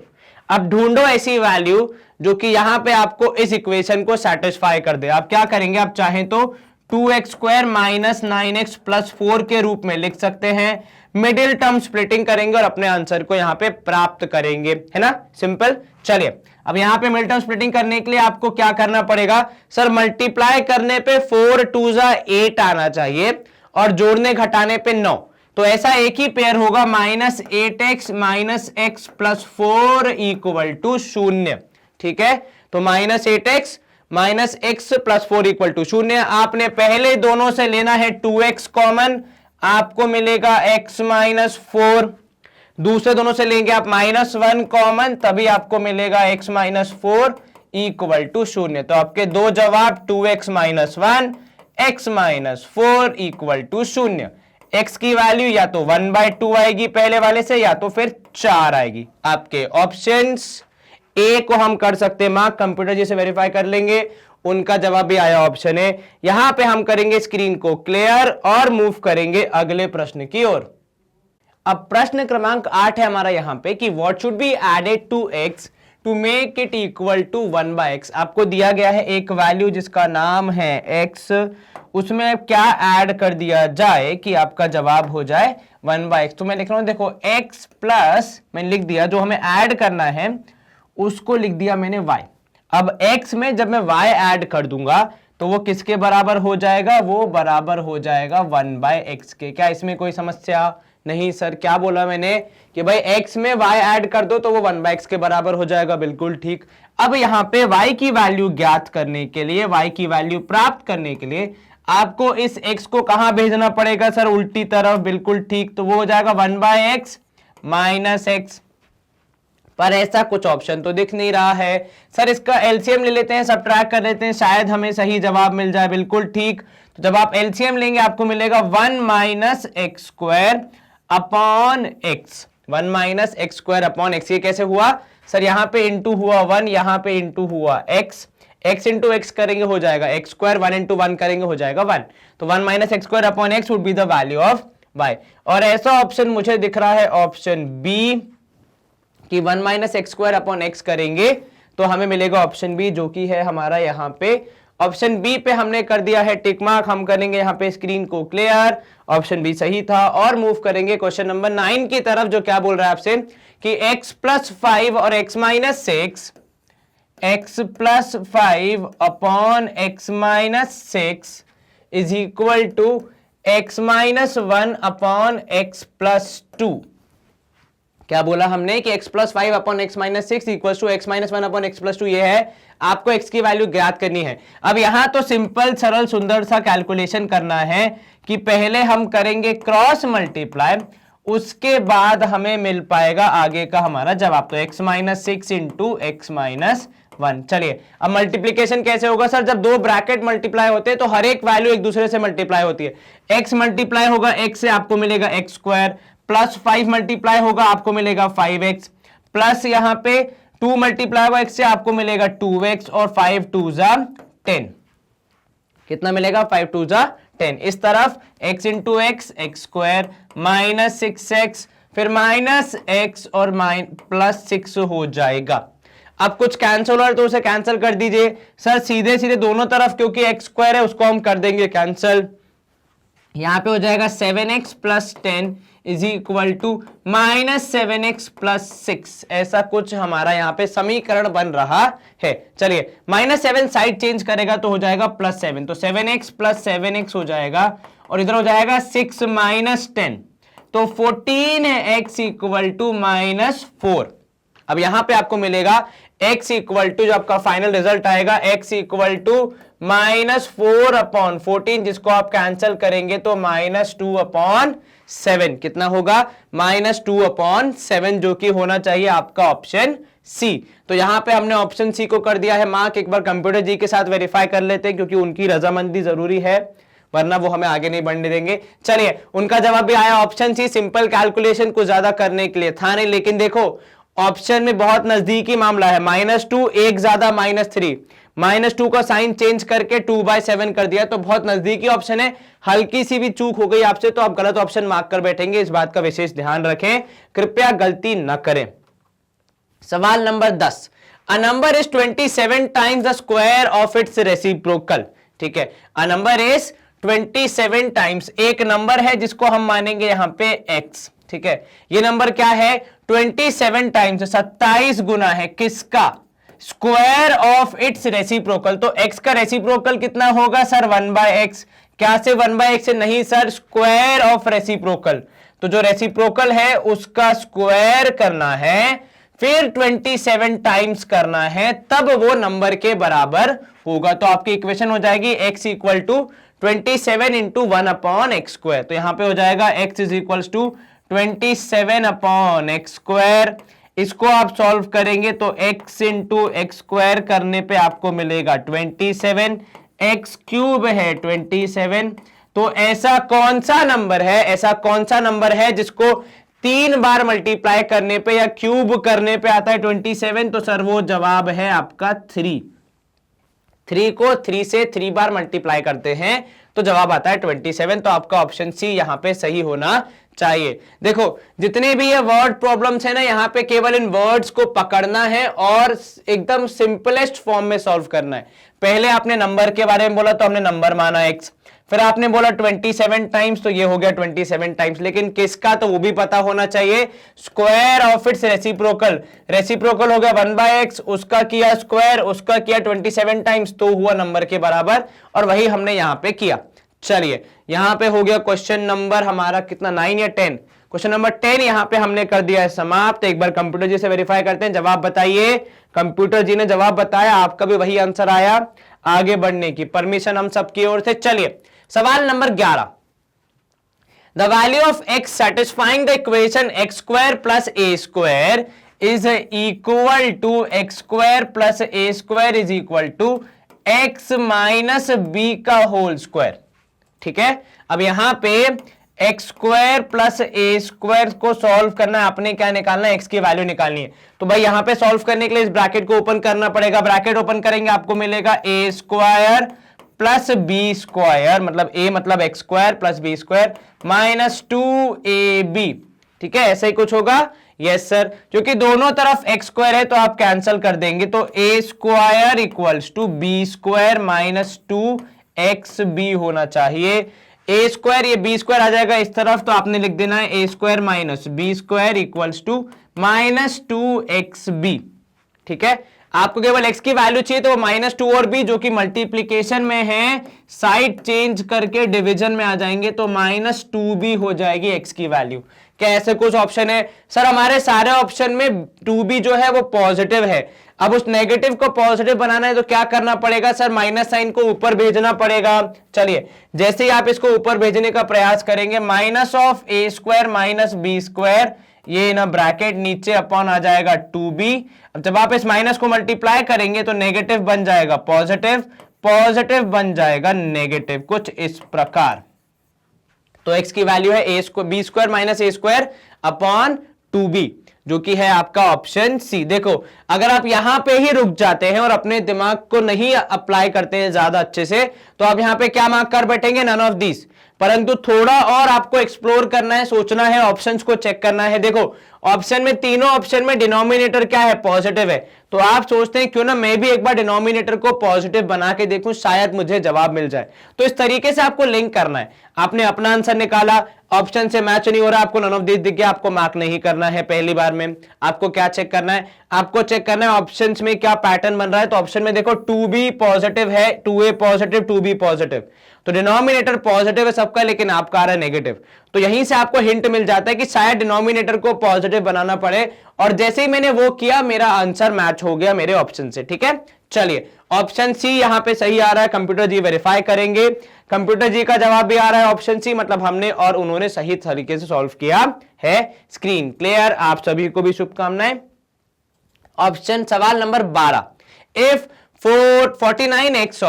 अब ढूंढो ऐसी वैल्यू जो कि यहां पे आपको इस इक्वेशन को सेटिस्फाई कर दे। आप क्या करेंगे, आप चाहें तो 2x square minus 9x plus 4 के रूप में लिख सकते हैं, मिडिल टर्म स्प्लिटिंग करेंगे और अपने आंसर को यहां पे प्राप्त करेंगे, है ना, सिंपल। चलिए अब यहां पे मिडिल टर्म स्प्लिटिंग करने के लिए आपको क्या करना पड़ेगा सर, मल्टीप्लाई करने पे 4 2 8 आना चाहिए और जोड़ने घटाने पे 9, तो ऐसा एक ही पेयर होगा -8x minus x plus 4 equal to 0। ठीक है, तो -8x minus x plus 4 equal to 0। आपने पहले दोनों से लेना है 2x कॉमन, आपको मिलेगा x माइनस 4। दूसरे दोनों से लेंगे आप -1 कॉमन, तभी आपको मिलेगा x माइनस 4 इक्वल टू 0। तो आपके दो जवाब 2x minus 1, x minus 4 equal to 0। x की वैल्यू या तो 1/2 आएगी पहले वाले से, या तो फिर 4 आएगी। आपके ऑप्शंस ए को हम कर सकते हैं मार्क, कंप्यूटर जी से वेरीफाई कर लेंगे, उनका जवाब भी आया ऑप्शन है। यहां पे हम करेंगे स्क्रीन को क्लियर और मूव करेंगे अगले प्रश्न की ओर। अब प्रश्न क्रमांक 8 है हमारा यहां पे कि what should be added to x to make it equal to 1/x। आपको दिया गया है एक वैल्यू जिसका नाम है x, उसमें क्या ऐड कर दिया जाए कि आपका जवाब हो जाए 1/x। तो मैं लिख रहा हूं, देखो x प्लस मैंने लिख दिया, जो हमें ऐड करना है उसको लिख दिया मैंने y। अब x में जब मैं y ऐड कर दूंगा तो वो किसके बराबर हो जाएगा, वो बराबर हो जाएगा 1/x के। क्या इसमें कोई समस्या नहीं सर? क्या बोला मैंने कि भाई x में y ऐड कर दो तो वो 1/x के बराबर हो जाएगा, बिल्कुल ठीक। अब यहां पे y की वैल्यू ज्ञात करने के लिए, y की वैल्यू प्राप्त करने के लिए आपको इस x को कहां भेजना पड़ेगा सर? उल्टी तरफ, बिल्कुल ठीक। तो वो हो जाएगा 1/x माइनस x। पर ऐसा कुछ ऑप्शन तो दिख नहीं रहा है सर, इसका एलसीएम ले लेते हैं, सब्ट्रैक्ट कर लेते हैं, शायद हमें सही जवाब मिल जाए, बिल्कुल ठीक। तो जब आप एलसीएम लेंगे आपको मिलेगा 1 minus x square upon x, 1 minus x square upon x. ये कैसे हुआ सर? यहां पे इंटू हुआ 1, यहां पे इंटू हुआ x, x इंटू एक्स करेंगे हो जाएगा एक्स स्क्वायर, 1 इंटू 1 करेंगे हो जाएगा 1। तो 1 minus x square upon x would be the value of y। और ऐसा ऑप्शन मुझे दिख रहा है ऑप्शन बी कि 1 minus x square upon x करेंगे तो हमें मिलेगा ऑप्शन बी, जो कि है हमारा यहाँ पे ऑप्शन बी पे हमने कर दिया है टिक मार्क। हम करेंगे यहाँ पे स्क्रीन को क्लियर, ऑप्शन बी सही था। और मूव करेंगे क्वेश्चन नंबर 9 की तरफ, जो क्या बोल रहा है आपसे कि x प्लस 5 और x minus 6, x plus 5 upon x minus 6 is equal to x minus 1 upon x plus 2। क्या बोला हमने कि x plus 5 upon x minus 6 equal to x minus 1 upon x plus 2। ये है, आपको x की वैल्यू ज्ञात करनी है। अब यहां तो सिंपल सरल सुंदर सा कैलकुलेशन करना है कि पहले हम करेंगे क्रॉस मल्टीप्लाई, उसके बाद हमें मिल पाएगा आगे का हमारा जवाब। तो x minus 6 into x minus 1। चलिए अब मल्टीप्लीकेशन कैसे होगा सर? जब दो ब्रैकेट मल्टीप्लाई होते हैं तो हर एक वैल्यू एक दूसरे से मल्टीप्लाई होती है। x मल्टीप्लाई होगा x से, आपको मिलेगा x स्क्वायर, प्लस 5 मल्टीप्लाई होगा आपको मिलेगा 5x, प्लस यहां पे 2 मल्टीप्लाई होगा x से, आपको मिलेगा 2x, और 5 2 जा 10। कितना मिलेगा? 5 2 जा 10। इस तरफ x into x, x square, minus 6x, फिर माइनस x और प्लस 6 हो जाएगा। अब कुछ कैंसिल हो तो उसे कैंसिल कर दीजिए सर, सीधे सीधे दोनों तरफ, क्योंकि एक्स स्क्वायर है उसको हम कर देंगे कैंसिल। यहां पे हो जाएगा 7x plus 10 is equal to minus 7x plus 6। ऐसा कुछ हमारा यहाँ पे समीकरण बन रहा है। चलिए माइनस 7 साइड चेंज करेगा तो हो जाएगा प्लस 7, तो 7x प्लस 7x हो जाएगा, और इधर हो जाएगा 6 माइनस 10, तो 14 है x इक्वल टू माइनस 4। अब यहां पे आपको मिलेगा x इक्वल टू, जो आपका फाइनल रिजल्ट आएगा x equal to minus 4 upon 14, जिसको आप कैंसिल करेंगे तो माइनस 2 अपॉन 7। कितना होगा? माइनस 2 अपॉन 7, जो कि होना चाहिए आपका ऑप्शन सी। तो यहां पे हमने ऑप्शन सी को कर दिया है मार्क। एक बार कंप्यूटर जी के साथ वेरीफाई कर लेते हैं, क्योंकि उनकी रजामंदी जरूरी है, वरना वो हमें आगे नहीं बढ़ने देंगे। चलिए उनका जवाब भी आया ऑप्शन सी। सिंपल कैलकुलेशन को ज्यादा करने के लिए था नहीं, लेकिन देखो ऑप्शन में बहुत नजदीकी मामला है। -2 एक ज्यादा -3, -2 का साइन चेंज करके 2/7 कर दिया, तो बहुत नजदीकी ऑप्शन है। हल्की सी भी चूक हो गई आपसे तो आप गलत ऑप्शन मार्क कर बैठेंगे, इस बात का विशेष ध्यान रखें, कृपया गलती न करें। सवाल number 10, a number is 27 times the square of its reciprocal. ठीक है, अ नंबर इज 27 टाइम्स, एक नंबर है जिसको हम मानेंगे यहां पे x। ठीक है, ये नंबर क्या है? 27 टाइम्स, 27 गुना है किसका? Square of its reciprocal. तो x का रेसिप्रोकल कितना होगा सर? 1/x। क्या से 1/x से? नहीं सर, स्क्वायर ऑफ रेसिप्रोकल। तो जो रेसिप्रोकल है उसका स्क्वायर करना है, फिर 27 टाइम्स करना है, तब वो नंबर के बराबर होगा। तो आपकी इक्वेशन हो जाएगी x equal to 27 into 1 upon x square. तो यहां पे हो जाएगा x is equal to 27 upon x square. इसको आप सॉल्व करेंगे तो x इंटू एक्स स्क्वायर करने पे आपको मिलेगा 27, x क्यूब है 27। तो ऐसा कौन सा नंबर है, ऐसा कौन सा नंबर है जिसको 3 बार मल्टीप्लाई करने पे या क्यूब करने पे आता है 27, तो सर वो जवाब है आपका 3 को 3 से 3 बार मल्टीप्लाई करते हैं तो जवाब आता है 27। तो आपका ऑप्शन सी यहां पे सही होना चाहिए। देखो जितने भी ये वर्ड प्रॉब्लम्स है ना, यहां पे केवल इन वर्ड्स को पकड़ना है और एकदम सिंपलेस्ट फॉर्म में सॉल्व करना है। पहले आपने नंबर के बारे में बोला तो हमने नंबर माना x, फिर आपने बोला 27 टाइम्स तो ये हो गया 27 टाइम्स, लेकिन किसका तो वो भी पता होना चाहिए। Square of its reciprocal, reciprocal हो गया 1/x, उसका किया स्क्वायर, उसका किया 27 टाइम्स तो हुआ नंबर के बराबर, और वही हमने यहां पे किया। चलिए यहां पे हो गया क्वेश्चन नंबर हमारा कितना 9 या 10, क्वेश्चन नंबर 10 यहां पे हमने कर दिया है समाप्त। एक बार कंप्यूटर जी से वेरीफाई करते हैं, जवाब बताइए। कंप्यूटर जी ने जवाब बताया, आपका भी वही आंसर आया। आगे बढ़ने की परमिशन हम सबकी ओर से। चलिए सवाल नंबर 11, the value of x satisfying the equation x square plus a square is equal to x square plus a square is equal to x minus b का होल स्क्वायर। ठीक है, अब यहां पे x square plus a square को solve करना है, आपने क्या निकालना है, एक्स की वैल्यू निकालनी है। तो भाई यहां पे सॉल्व करने के लिए इस ब्रैकेट को ओपन करना पड़ेगा। ब्रैकेट ओपन करेंगे आपको मिलेगा a square plus b square, मतलब ए मतलब x square plus b square minus 2ab। ठीक है, ऐसा ही कुछ होगा। यस सर, क्योंकि दोनों तरफ एक्स स्क्वायर है तो आप कैंसिल कर देंगे, तो A square equals to B square minus 2xb होना चाहिए। ए स्क्वायर, ये बी स्क्वायर आ जाएगा इस तरफ, तो आपने लिख देना है A square minus B square equals to minus 2xb। ठीक है, आपको केवल x की वैल्यू चाहिए तो वो -2 और b जो कि मल्टीप्लीकेशन में है, साइड चेंज करके डिवीजन में आ जाएंगे तो -2b हो जाएगी x की वैल्यू। क्या ऐसे कुछ ऑप्शन है? सर हमारे सारे ऑप्शन में 2b जो है वो पॉजिटिव है। अब उस नेगेटिव को पॉजिटिव बनाना है तो क्या करना पड़ेगा सर, माइनस साइन को ऊपर भेजना पड़ेगा। चलिए जैसे ही आप इसको ऊपर भेजने का प्रयास करेंगे, minus of a square minus B square, ये ना ब्रैकेट नीचे अपॉन आ जाएगा 2b। अब जब आप इस माइनस को मल्टीप्लाई करेंगे तो नेगेटिव बन जाएगा पॉजिटिव, पॉजिटिव बन जाएगा नेगेटिव, कुछ इस प्रकार। तो x की वैल्यू है A square B square minus A square upon 2b, जो कि है आपका ऑप्शन सी। देखो अगर आप यहां पे ही रुक जाते हैं और अपने दिमाग को नहीं अप्लाई करते हैं ज्यादा अच्छे से, तो आप यहां पे क्या मार्क कर बैठेंगे, नन ऑफ दिस। परंतु थोड़ा और आपको एक्सप्लोर करना है, सोचना है, ऑप्शंस को चेक करना है। देखो ऑप्शन में, तीनों ऑप्शन में डिनोमिनेटर क्या है, पॉजिटिव है। तो आप सोचते हैं क्यों ना मैं भी एक बार डिनोमिनेटर को पॉजिटिव बना के देखूं, शायद मुझे जवाब मिल जाए। तो इस तरीके से आपको लिंक करना है। आपने अपना आंसर निकाला, ऑप्शन से मैच नहीं हो रहा, आपको नन ऑफ दिस दिख गया, आपको मार्क नहीं करना है पहली बार में। आपको क्या चेक करना है, आपको चेक करना है ऑप्शंस में क्या पैटर्न बन रहा है। तो ऑप्शन में देखो 2b पॉजिटिव है, 2a पॉजिटिव, 2b पॉजिटिव, तो डिनोमिनेटर पॉजिटिव है सबका, लेकिन आपका आ रहा है नेगेटिव। तो यहीं से आपको हिंट मिल जाता है कि शायद डिनोमिनेटर को पॉजिटिव बनाना पड़े, और जैसे ही मैंने वो किया मेरा आंसर मैच हो गया मेरे ऑप्शन से। ठीक है, चलिए ऑप्शन सी यहां पे सही आ रहा है, कंप्यूटर जी वेरीफाई करेंगे। कंप्यूटर जी का जवाब भी आ रहा है ऑप्शन सी, मतलब हमने और उन्होंने सही तरीके से सॉल्व किया है। स्क्रीन क्लियर, आप सभी को भी शुभकामनाएं। ऑप्शन सवाल नंबर 12, if 49x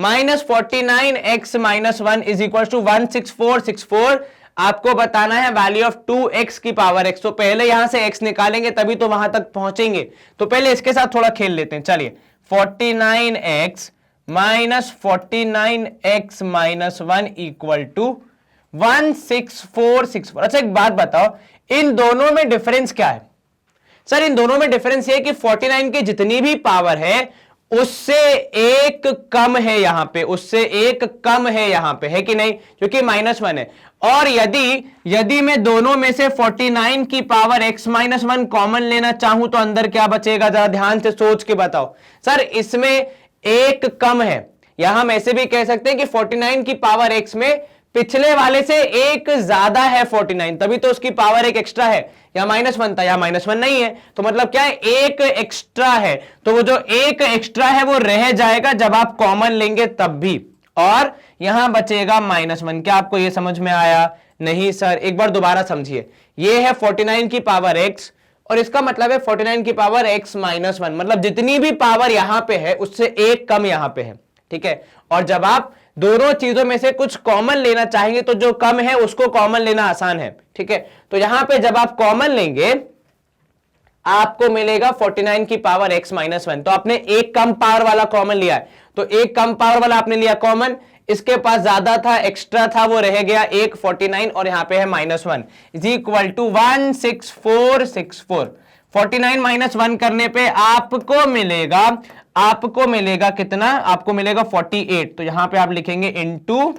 minus 49x minus 1 is equal to 16464, आपको बताना है वैल्यू ऑफ 2x की पावर x। तो पहले यहां से x निकालेंगे तभी तो वहां तक पहुंचेंगे, तो पहले इसके साथ थोड़ा खेल लेते हैं। चलिए 49x minus 49x minus 1 equal to 16464। अच्छा एक बात बताओ, इन दोनों में डिफरेंस क्या है? सर इन दोनों में डिफरेंस ये कि 49 की जितनी भी पावर है उससे एक कम है यहां पे, उससे एक कम है यहां पे, है कि नहीं, क्योंकि -1 है। और यदि मैं दोनों में से 49 की पावर x माइनस 1 कॉमन लेना चाहूं तो अंदर क्या बचेगा, जरा ध्यान से सोच के बताओ। सर इसमें एक कम है, यहां हम ऐसे भी कह सकते हैं कि 49 की पावर x में पिछले वाले से एक ज्यादा है 49, तभी तो उसकी पावर एक एक्स्ट्रा है। या -1 था, या -1 नहीं है, तो मतलब क्या है, एक एक्स्ट्रा है। तो वो जो एक एक्स्ट्रा है वो रह जाएगा जब आप कॉमन लेंगे तब भी, और यहां बचेगा -1। क्या आपको ये समझ में आया? नहीं सर, एक बार दोबारा समझिए। ये है 49 की पावर x, और इसका मतलब है 49 की पावर x माइनस 1, मतलब जितनी भी पावर यहां पे है उससे एक कम यहां पे है। ठीक है। और जब आप दोनों चीजों में से कुछ कॉमन लेना चाहेंगे तो जो कम है उसको कॉमन लेना आसान है, ठीक है। तो यहां पे जब आप कॉमन लेंगे आपको मिलेगा 49 की पावर x माइनस 1। तो आपने एक कम पावर वाला कॉमन लिया है, तो एक कम पावर वाला आपने लिया कॉमन, इसके पास ज्यादा था, एक्स्ट्रा था, वो रह गया एक 49 और यहां पे है -1 इज इक्वल टू 16464। 49 माइनस 1 करने पे आपको मिलेगा कितना, आपको मिलेगा 48। तो यहां पे आप लिखेंगे इंटू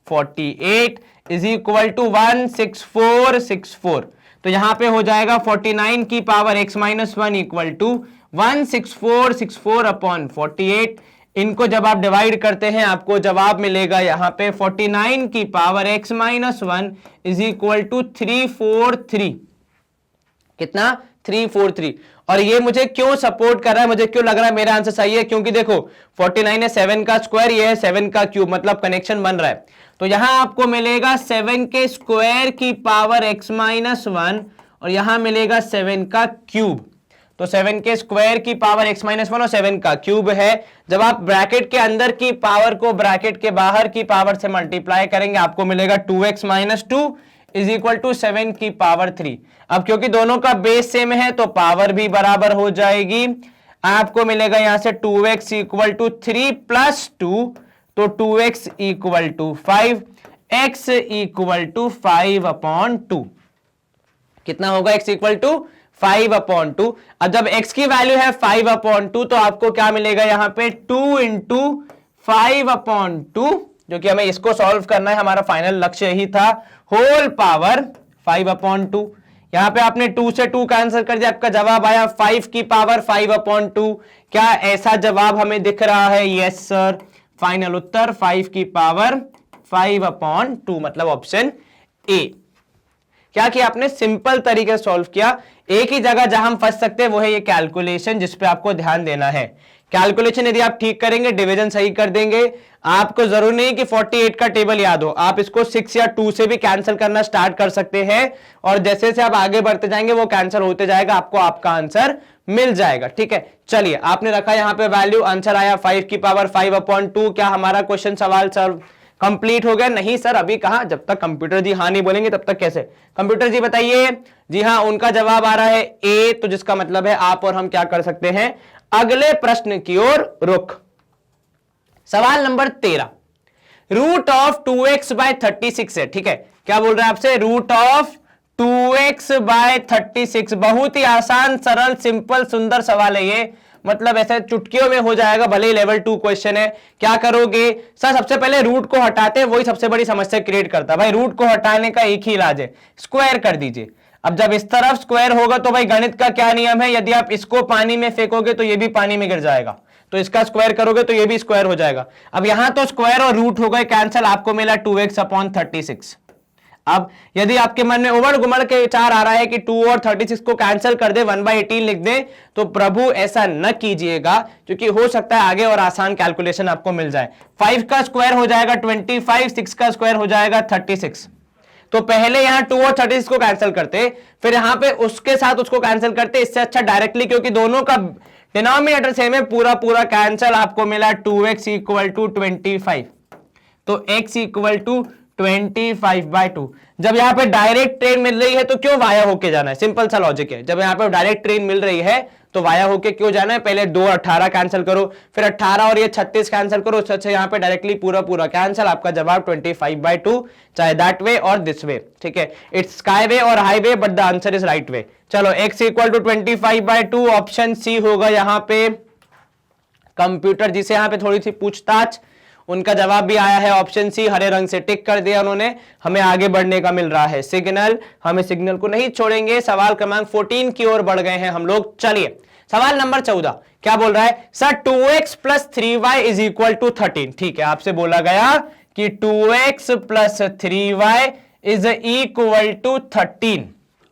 48 इज इक्वल टू 16464। तो यहां पे हो जाएगा 49 की power x minus 1 equal to 16464 upon 48। इनको जब आप डिवाइड करते हैं आपको जवाब मिलेगा यहां पे 49 की power x minus 1 is equal to 343। कितना, 343। और ये मुझे क्यों सपोर्ट कर रहा है, मुझे क्यों लग रहा है मेरा आंसर सही है, क्योंकि देखो 49 है 7 का स्क्वायर, ये है 7 का क्यूब, मतलब कनेक्शन बन रहा है। तो यहां आपको मिलेगा 7 के स्क्वायर की पावर x माइनस 1 और यहां मिलेगा 7 का क्यूब। तो 7 के स्क्वायर की पावर x माइनस 1 और 7 का क्यूब है। जब आप ब्रैकेट के अंदर की पावर को ब्रैकेट के बाहर की पावर से मल्टीप्लाई करेंगे आपको मिलेगा 2x minus 2 is equal to 7 की पावर 3। अब क्योंकि दोनों का बेस सेम है तो पावर भी बराबर हो जाएगी। आपको मिलेगा यहां से 2x इक्वल टू 3 प्लस 2, तो 2x equal to 5, x equal to 5 upon 2। कितना होगा, x इक्वल टू 5 अपॉन 2। अब जब x की वैल्यू है 5 अपॉन 2 तो आपको क्या मिलेगा यहां पे 2 इंटू 5 अपॉन 2, जो कि हमें इसको सॉल्व करना है, हमारा फाइनल लक्ष्य यही था, होल पावर 5 अपॉन 2। यहां पे आपने 2 से 2 कैंसिल कर दिया, आपका जवाब आया 5 की पावर 5 अपॉन 2। क्या ऐसा जवाब हमें दिख रहा है? Yes sir. फाइनल उत्तर 5 की पावर 5 अपॉन 2, मतलब ऑप्शन ए। क्या किया आपने, सिंपल तरीके से सॉल्व किया। एक ही जगह जहां हम फंस सकते हैं वो है ये कैलकुलेशन, जिस पे आपको ध्यान देना है। कैलकुलेशन यदि आप ठीक करेंगे, डिवीजन सही कर देंगे, आपको जरूर नहीं कि 48 का टेबल याद हो, आप इसको 6 या 2 से भी कैंसिल करना स्टार्ट कर सकते हैं और जैसे जैसे आप आगे बढ़ते जाएंगे वो कैंसिल होते जाएगा, आपको आपका आंसर मिल जाएगा। ठीक है, चलिए आपने रखा यहां पे वैल्यू, आंसर आया 5 की पावर 5 अपॉन 2। क्या हमारा क्वेश्चन सवाल सॉल्व कंप्लीट हो गया? नहीं सर, अभी कहां, जब तक कंप्यूटर जी हाँ नहीं बोलेंगे तब तक कैसे। कंप्यूटर जी बताइए। जी हाँ, उनका जवाब आ रहा है ए, तो जिसका मतलब है आप और हम क्या कर सकते हैं, अगले प्रश्न की ओर रुख। सवाल number 13, root of 2x bye 36 है। ठीक है, क्या बोल रहा है आपसे, रूट ऑफ 2x बाय 36। बहुत ही आसान, सरल, सिंपल, सुंदर सवाल है ये, मतलब ऐसे चुटकियों में हो जाएगा, भले ही लेवल 2 क्वेश्चन है। क्या करोगे सर, सबसे पहले रूट को हटाते हैं, वही सबसे बड़ी समस्या क्रिएट करता है। भाई रूट को हटाने का एक ही इलाज है, स्क्वायर कर दीजिए। अब जब इस तरफ स्क्वायर होगा तो भाई गणित का क्या नियम है, यदि आप इसको पानी में फेंकोगे तो ये भी पानी में गिर जाएगा, तो इसका स्क्वायर करोगे तो ये भी स्क्वायर हो जाएगा। अब यहां तो स्क्वायर और रूट हो गए कैंसिल, आपको मिला 2x अपॉन 36। अब यदि आपके मन में उमड़ गुमड़ के विचार आ रहा है कि 2 और 36 को कैंसिल कर दे, 1/18 लिख दे, तो प्रभु ऐसा न कीजिएगा, क्योंकि हो सकता है आगे और आसान कैलकुलेशन आपको मिल जाए। 5 का स्क्वायर हो जाएगा 25, 6 का स्क्वायर हो जाएगा 36। तो पहले यहां 2 और 36 को कैंसिल करते, फिर यहां पे उसके साथ उसको कैंसिल करते, इससे अच्छा डायरेक्टली, क्योंकि दोनों का डिनोमिनेटर सेम है, पूरा पूरा कैंसिल, आपको मिला 2x इक्वल टू 25। तो x इक्वल टू 25/2। जब यहां पे डायरेक्ट ट्रेन मिल रही है तो क्यों वाया होके जाना है, सिंपल सा लॉजिक है। जब यहां पे डायरेक्ट ट्रेन मिल रही है तो वाया होके क्यों जाना है, पहले 2 और 18 कैंसिल करो, फिर 18 और ये 36 कैंसिल करो, उससे अच्छा यहां पे डायरेक्टली पूरा पूरा कैंसिल, आपका जवाब 25/2, चाहे दैट वे और दिस वे। ठीक है, इट्स स्काई वे और highway, but the answer is right way. चलो x equal to 25/2, option C होगा यहां पे। कंप्यूटर जी से यहां पे थोड़ी सी पूछताछ, उनका जवाब भी आया है ऑप्शन सी, हरे रंग से टिक कर दिया उन्होंने, हमें आगे बढ़ने का मिल रहा है सिग्नल, हमें सिग्नल को नहीं छोड़ेंगे। सवाल क्रमांक 14 की ओर बढ़ गए हैं हम लोग। चलिए सवाल नंबर 14, क्या बोल रहा है sir, 2x plus 3y is equal to 13। ठीक है, आपसे बोला गया कि 2x plus 3y is equal to 13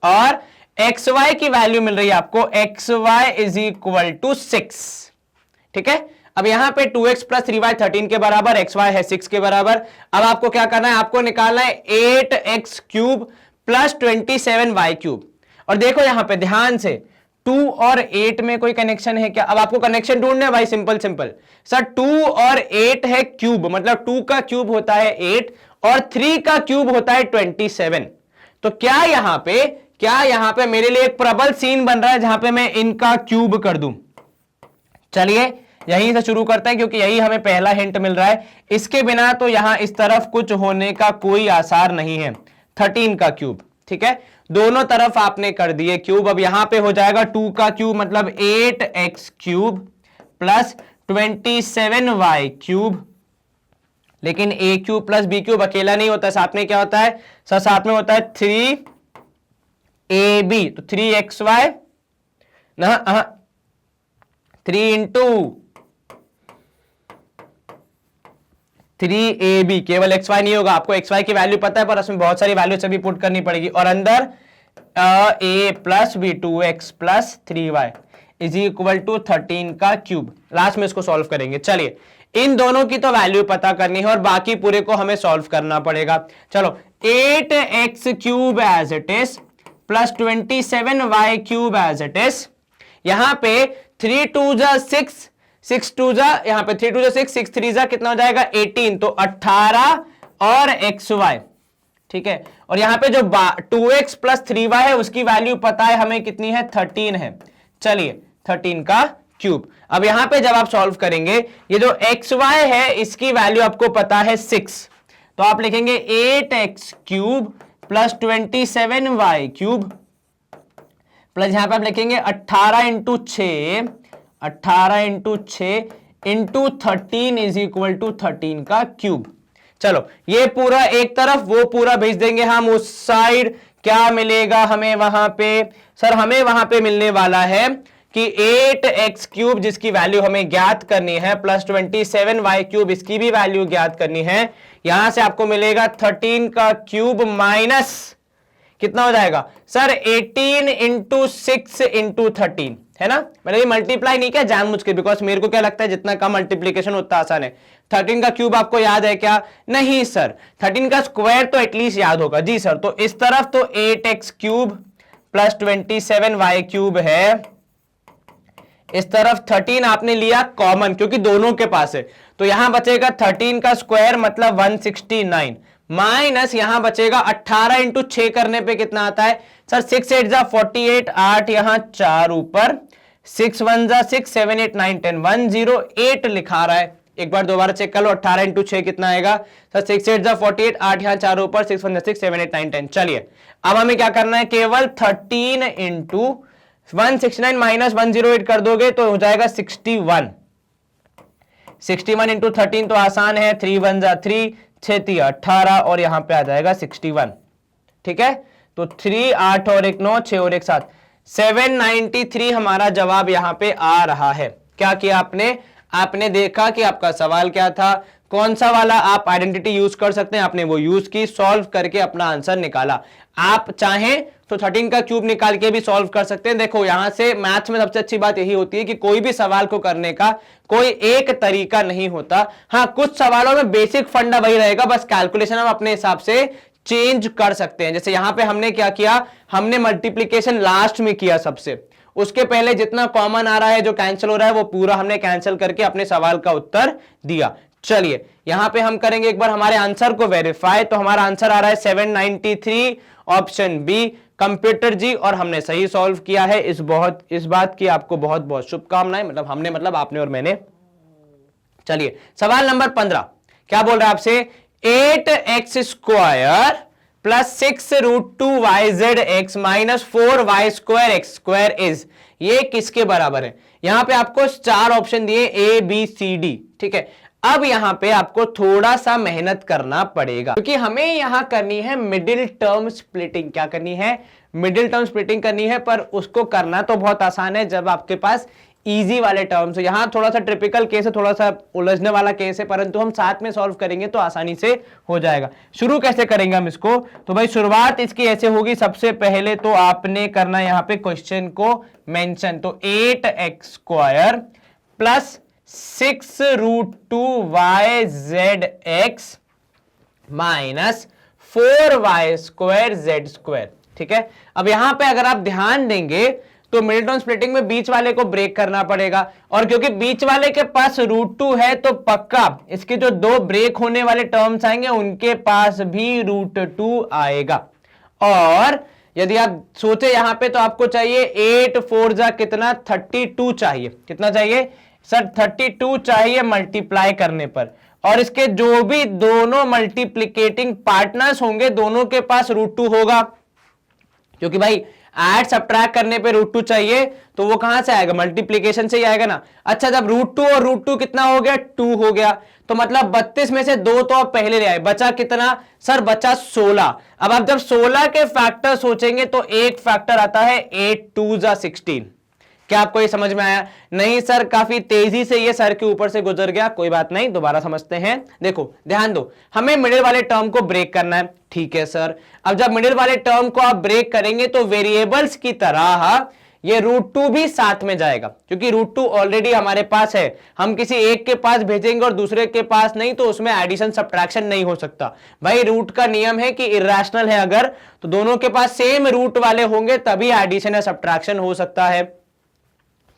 और xy की वैल्यू मिल रही है आपको, xy इज इक्वल टू 6। ठीक है, अब यहां पे 2x प्लस 3y 13 के बराबर, xy है 6 के बराबर। अब आपको क्या करना है, आपको निकालना है 8x cube plus 27y cube. और देखो यहां पे ध्यान से, 2 और 8 में कोई कनेक्शन है क्या? अब आपको कनेक्शन ढूंढना है भाई, सिंपल सिंपल सर। 2 और 8 है क्यूब, मतलब 2 का क्यूब होता है 8 और 3 का क्यूब होता है 27। तो क्या यहां पे मेरे लिए एक प्रबल सीन बन रहा है जहां पे मैं इनका क्यूब कर दूं? चलिए यहीं से शुरू करते हैं क्योंकि यही हमें पहला हिंट मिल रहा है। इसके बिना तो यहां इस तरफ कुछ होने का कोई आसार नहीं है। 13 का क्यूब, ठीक है, दोनों तरफ आपने कर दिए क्यूब। अब यहां पे हो जाएगा 2 का क्यूब मतलब 8x cube plus 27y cube. लेकिन a cube plus b cube अकेला नहीं होता, साथ में क्या होता है सर? साथ में होता है 3ab, तो 3xy ना, 3 इंटू 3ab, केवल xy नहीं होगा, आपको xy की वैल्यू पता है पर उसमें बहुत सारी वैल्यू सभी पुट करनी पड़ेगी। और अंदर a plus b 2x plus 3y is equal to 13 का क्यूब। लास्ट में इसको सॉल्व करेंगे। चलिए इन दोनों की तो वैल्यू पता करनी है और बाकी पूरे को हमें सॉल्व करना पड़ेगा। चलो 8x cube as it is plus 27y cube as it is. यहां पे 3 2 जा 6, 6 2 जा, यहां पे 3 2 जा 6, 6 3 जा कितना हो जाएगा 18, तो 18 और xy, ठीक है। और यहां पे जो 2x प्लस 3y है उसकी वैल्यू पता है हमें कितनी है, 13 है। चलिए 13 का क्यूब। अब यहां पे जब आप सॉल्व करेंगे ये जो xy है इसकी वैल्यू आपको पता है 6, तो आप लिखेंगे 8x cube plus 27y cube plus यहां पे आप लिखेंगे 18 into 6, 18 into 6 into 13 is equal to 13 का क्यूब। चलो ये पूरा एक तरफ, वो पूरा भेज देंगे हम उस साइड। क्या मिलेगा हमें वहां पे सर? हमें वहां पे मिलने वाला है कि 8x क्यूब जिसकी वैल्यू हमें ज्ञात करनी है प्लस 27y क्यूब इसकी भी वैल्यू ज्ञात करनी है। यहां से आपको मिलेगा 13 का क्यूब माइनस कितना हो जाएगा सर 18 इंटू 6 इंटू 13, है ना। मैंने ये मल्टीप्लाई नहीं किया जानबूझ के, बिकॉज मेरे को क्या लगता है जितना कम मल्टीप्लीकेशन उतना आसान है। 13 का क्यूब आपको याद है क्या? नहीं सर। 13 का स्क्वायर तो एटलीस्ट याद होगा। जी सर। तो इस तरफ तो 8x cube plus 27y cube है, इस तरफ 13 आपने लिया कॉमन क्योंकि दोनों के पास है, तो यहां बचेगा 13 का स्क्वायर मतलब 169 माइनस यहां बचेगा 18 इंटू 6 करने पे कितना आता है सर? 6 8 जा 48, 8 यहां 4 ऊपर, 6 1 जा 6, 7 8 9 10, 108 लिखा रहा है। एक बार दोबारा चेक कर लो, 18 इंटू 6 कितना आएगा सर? 6 8 जा 48, 8 यहां 4 ऊपर, 6 1 जा 6, 7 8 9 10। चलिए अब हमें क्या करना है, केवल 13 इंटू 169 माइनस 108 कर दोगे तो हो जाएगा 61। 61 इंटू 13 तो आसान है, 3 1 जा 3, 6 3 18 और यहां पे आ जाएगा 61, ठीक है। तो 3 8 और 1 9, 6 और 1 7, 793 हमारा जवाब यहां पे आ रहा है। क्या किया आपने देखा कि आपका सवाल क्या था, कौन सा वाला आप आइडेंटिटी यूज कर सकते हैं, आपने वो यूज की, सॉल्व करके अपना आंसर निकाला। आप चाहें तो 13 का क्यूब निकाल के भी सॉल्व कर सकते हैं। देखो यहां से मैथ्स में सबसे अच्छी बात यही होती है कि कोई भी सवाल को करने का कोई एक तरीका नहीं होता। हाँ, कुछ सवालों में बेसिक फंडा वही रहेगा, बस कैलकुलेशन हम अपने हिसाब से चेंज कर सकते हैं। जैसे यहां पे हमने क्या किया, हमने मल्टीप्लीकेशन लास्ट में किया सबसे, उसके पहले जितना कॉमन आ रहा है जो कैंसिल हो रहा है वो पूरा हमने कैंसिल करके अपने सवाल का उत्तर दिया। चलिए यहां पे हम करेंगे एक बार हमारे आंसर को वेरीफाई। तो हमारा आंसर आ रहा है 793 ऑप्शन बी कंप्यूटर जी, और हमने सही सॉल्व किया है। इस बात की आपको बहुत बहुत शुभकामनाएं, मतलब आपने और मैंने। चलिए सवाल नंबर 15 क्या बोल रहा है आपसे, 8x square plus 6 root 2 y z x minus 4 y square x square is, ये किसके बराबर है? यहां पे आपको 4 ऑप्शन दिए ए बी सी डी, ठीक है। अब यहां पे आपको थोड़ा सा मेहनत करना पड़ेगा क्योंकि हमें यहां करनी है मिडिल टर्म स्प्लिटिंग। क्या करनी है? मिडिल टर्म स्प्लिटिंग करनी है, पर उसको करना तो बहुत आसान है जब आपके पास इजी वाले टर्म्स है। यहां थोड़ा सा ट्रिपिकल केस है, थोड़ा सा उलझने वाला केस है, परंतु हम साथ में सॉल्व करेंगे तो आसानी से हो जाएगा। शुरू कैसे करेंगे हम इसको? तो भाई शुरुआत इसकी ऐसे होगी, सबसे पहले तो आपने करना यहां पे क्वेश्चन को मेंशन। तो 8x square plus 6 root 2 y z x minus 4 y square z square, ठीक है। अब यहां पे अगर आप ध्यान देंगे तो मिडिल टर्म स्प्लिटिंग में बीच वाले को ब्रेक करना पड़ेगा, और क्योंकि बीच वाले के पास √2 है तो पक्का इसके जो दो ब्रेक होने वाले टर्म्स आएंगे उनके पास भी √2 आएगा। और यदि आप सोचे यहां पे तो आपको चाहिए 8 4 जा कितना 32 चाहिए, कितना चाहिए सर 32 चाहिए मल्टीप्लाई करने पर, और इसके जो भी दोनों मल्टीप्लिकेटिंग पार्टनर्स होंगे दोनों के पास √2 होगा, क्योंकि भाई ऐड सब्ट्रैक्ट करने पे √2 चाहिए तो वो कहां से आएगा, मल्टीप्लिकेशन से ही आएगा ना। अच्छा जब √2 और √2 कितना हो गया 2 हो गया, तो मतलब 32 में से 2 तो आप पहले ले आए, बचा कितना सर बचा 16। अब आप जब 16 के फैक्टर सोचेंगे तो एक फैक्टर आता है 8 2 जा 16। क्या आपको ये समझ में आया? नहीं सर काफी तेजी से ये सर के ऊपर से गुजर गया, कोई बात नहीं दोबारा समझते हैं। देखो ध्यान दो, हमें मिडिल वाले टर्म को ब्रेक करना है, ठीक है सर। अब जब मिडिल वाले टर्म को आप ब्रेक करेंगे तो वेरिएबल्स की तरह ये √2 भी साथ में जाएगा, क्योंकि √2 ऑलरेडी हमारे पास है, हम किसी एक के पास भेजेंगे और दूसरे के पास नहीं, तो उसमें एडिशन सब्ट्रैक्शन नहीं हो सकता। भाई रूट का नियम है कि इर्रेशनल है अगर, तो दोनों के पास सेम रूट वाले होंगे तभी एडिशन या सब्ट्रैक्शन हो सकता है।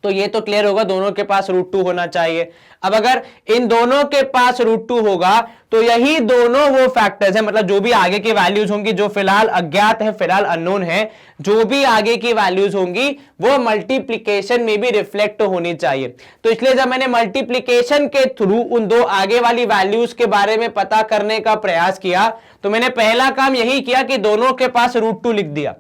तो ये तो क्लियर होगा, दोनों के पास √2 होना चाहिए। अब अगर इन दोनों के पास √2 होगा तो यही दोनों वो फैक्टर्स हैं, मतलब जो भी आगे की वैल्यूज होंगी जो फिलहाल अज्ञात है, फिलहाल अननोन है, जो भी आगे की वैल्यूज होंगी वो मल्टीप्लिकेशन में भी रिफ्लेक्ट होनी चाहिए। तो इसलिए जब मैंने मल्टीप्लिकेशन के थ्रू उन दो आगे वाली वैल्यूज के बारे में पता करने का प्रयास किया तो मैंने पहला काम यही किया कि दोनों के पास √2 लिख दिया।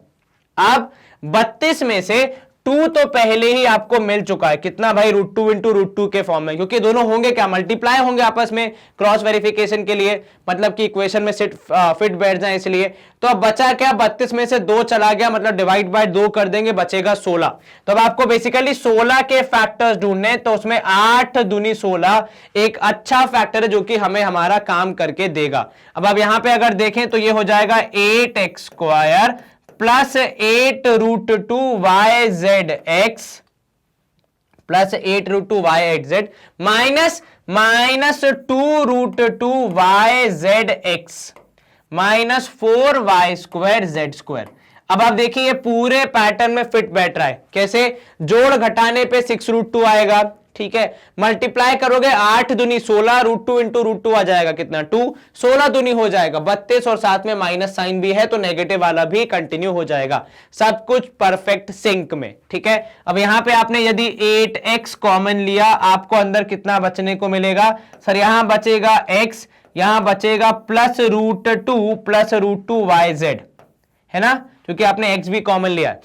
अब 32 में से 2 तो पहले ही आपको मिल चुका है, कितना भाई √2 इंटू √2 के फॉर्म में, क्योंकि दोनों होंगे क्या मल्टीप्लाई होंगे आपस में क्रॉस वेरिफिकेशन के लिए, मतलब कि इक्वेशन में फिट बैठ जाए इसलिए। तो अब बचा क्या, 32 में से 2 चला गया, मतलब डिवाइड बाय 2 कर देंगे, बचेगा 16। तो अब आपको बेसिकली 16 के फैक्टर्स ढूंढने, तो उसमें 8 दूनी 16 एक अच्छा फैक्टर है जो कि हमें हमारा काम करके देगा। अब आप यहां पर अगर देखें तो ये हो जाएगा 8x² plus 8√2yzx plus 8√2yz minus 2√2yzx minus 4y²z²। अब आप देखिए ये पूरे पैटर्न में फिट बैठ रहा है, कैसे जोड़ घटाने पे 6√2 आएगा, ठीक है, मल्टीप्लाई करोगे 8 दूनी 16, √2 इंटू √2 आ जाएगा कितना 2, 16 दूनी हो जाएगा 32 और साथ में माइनस साइन भी है तो नेगेटिव वाला भी कंटिन्यू हो जाएगा, सब कुछ परफेक्ट सिंक में, ठीक है। अब यहां पे आपने यदि 8x कॉमन लिया आपको अंदर कितना बचने को मिलेगा सर, यहां बचेगा x, यहां बचेगा प्लस √2 प्लस √2yz, है ना, क्योंकि आपने x भी कॉमन लिया है।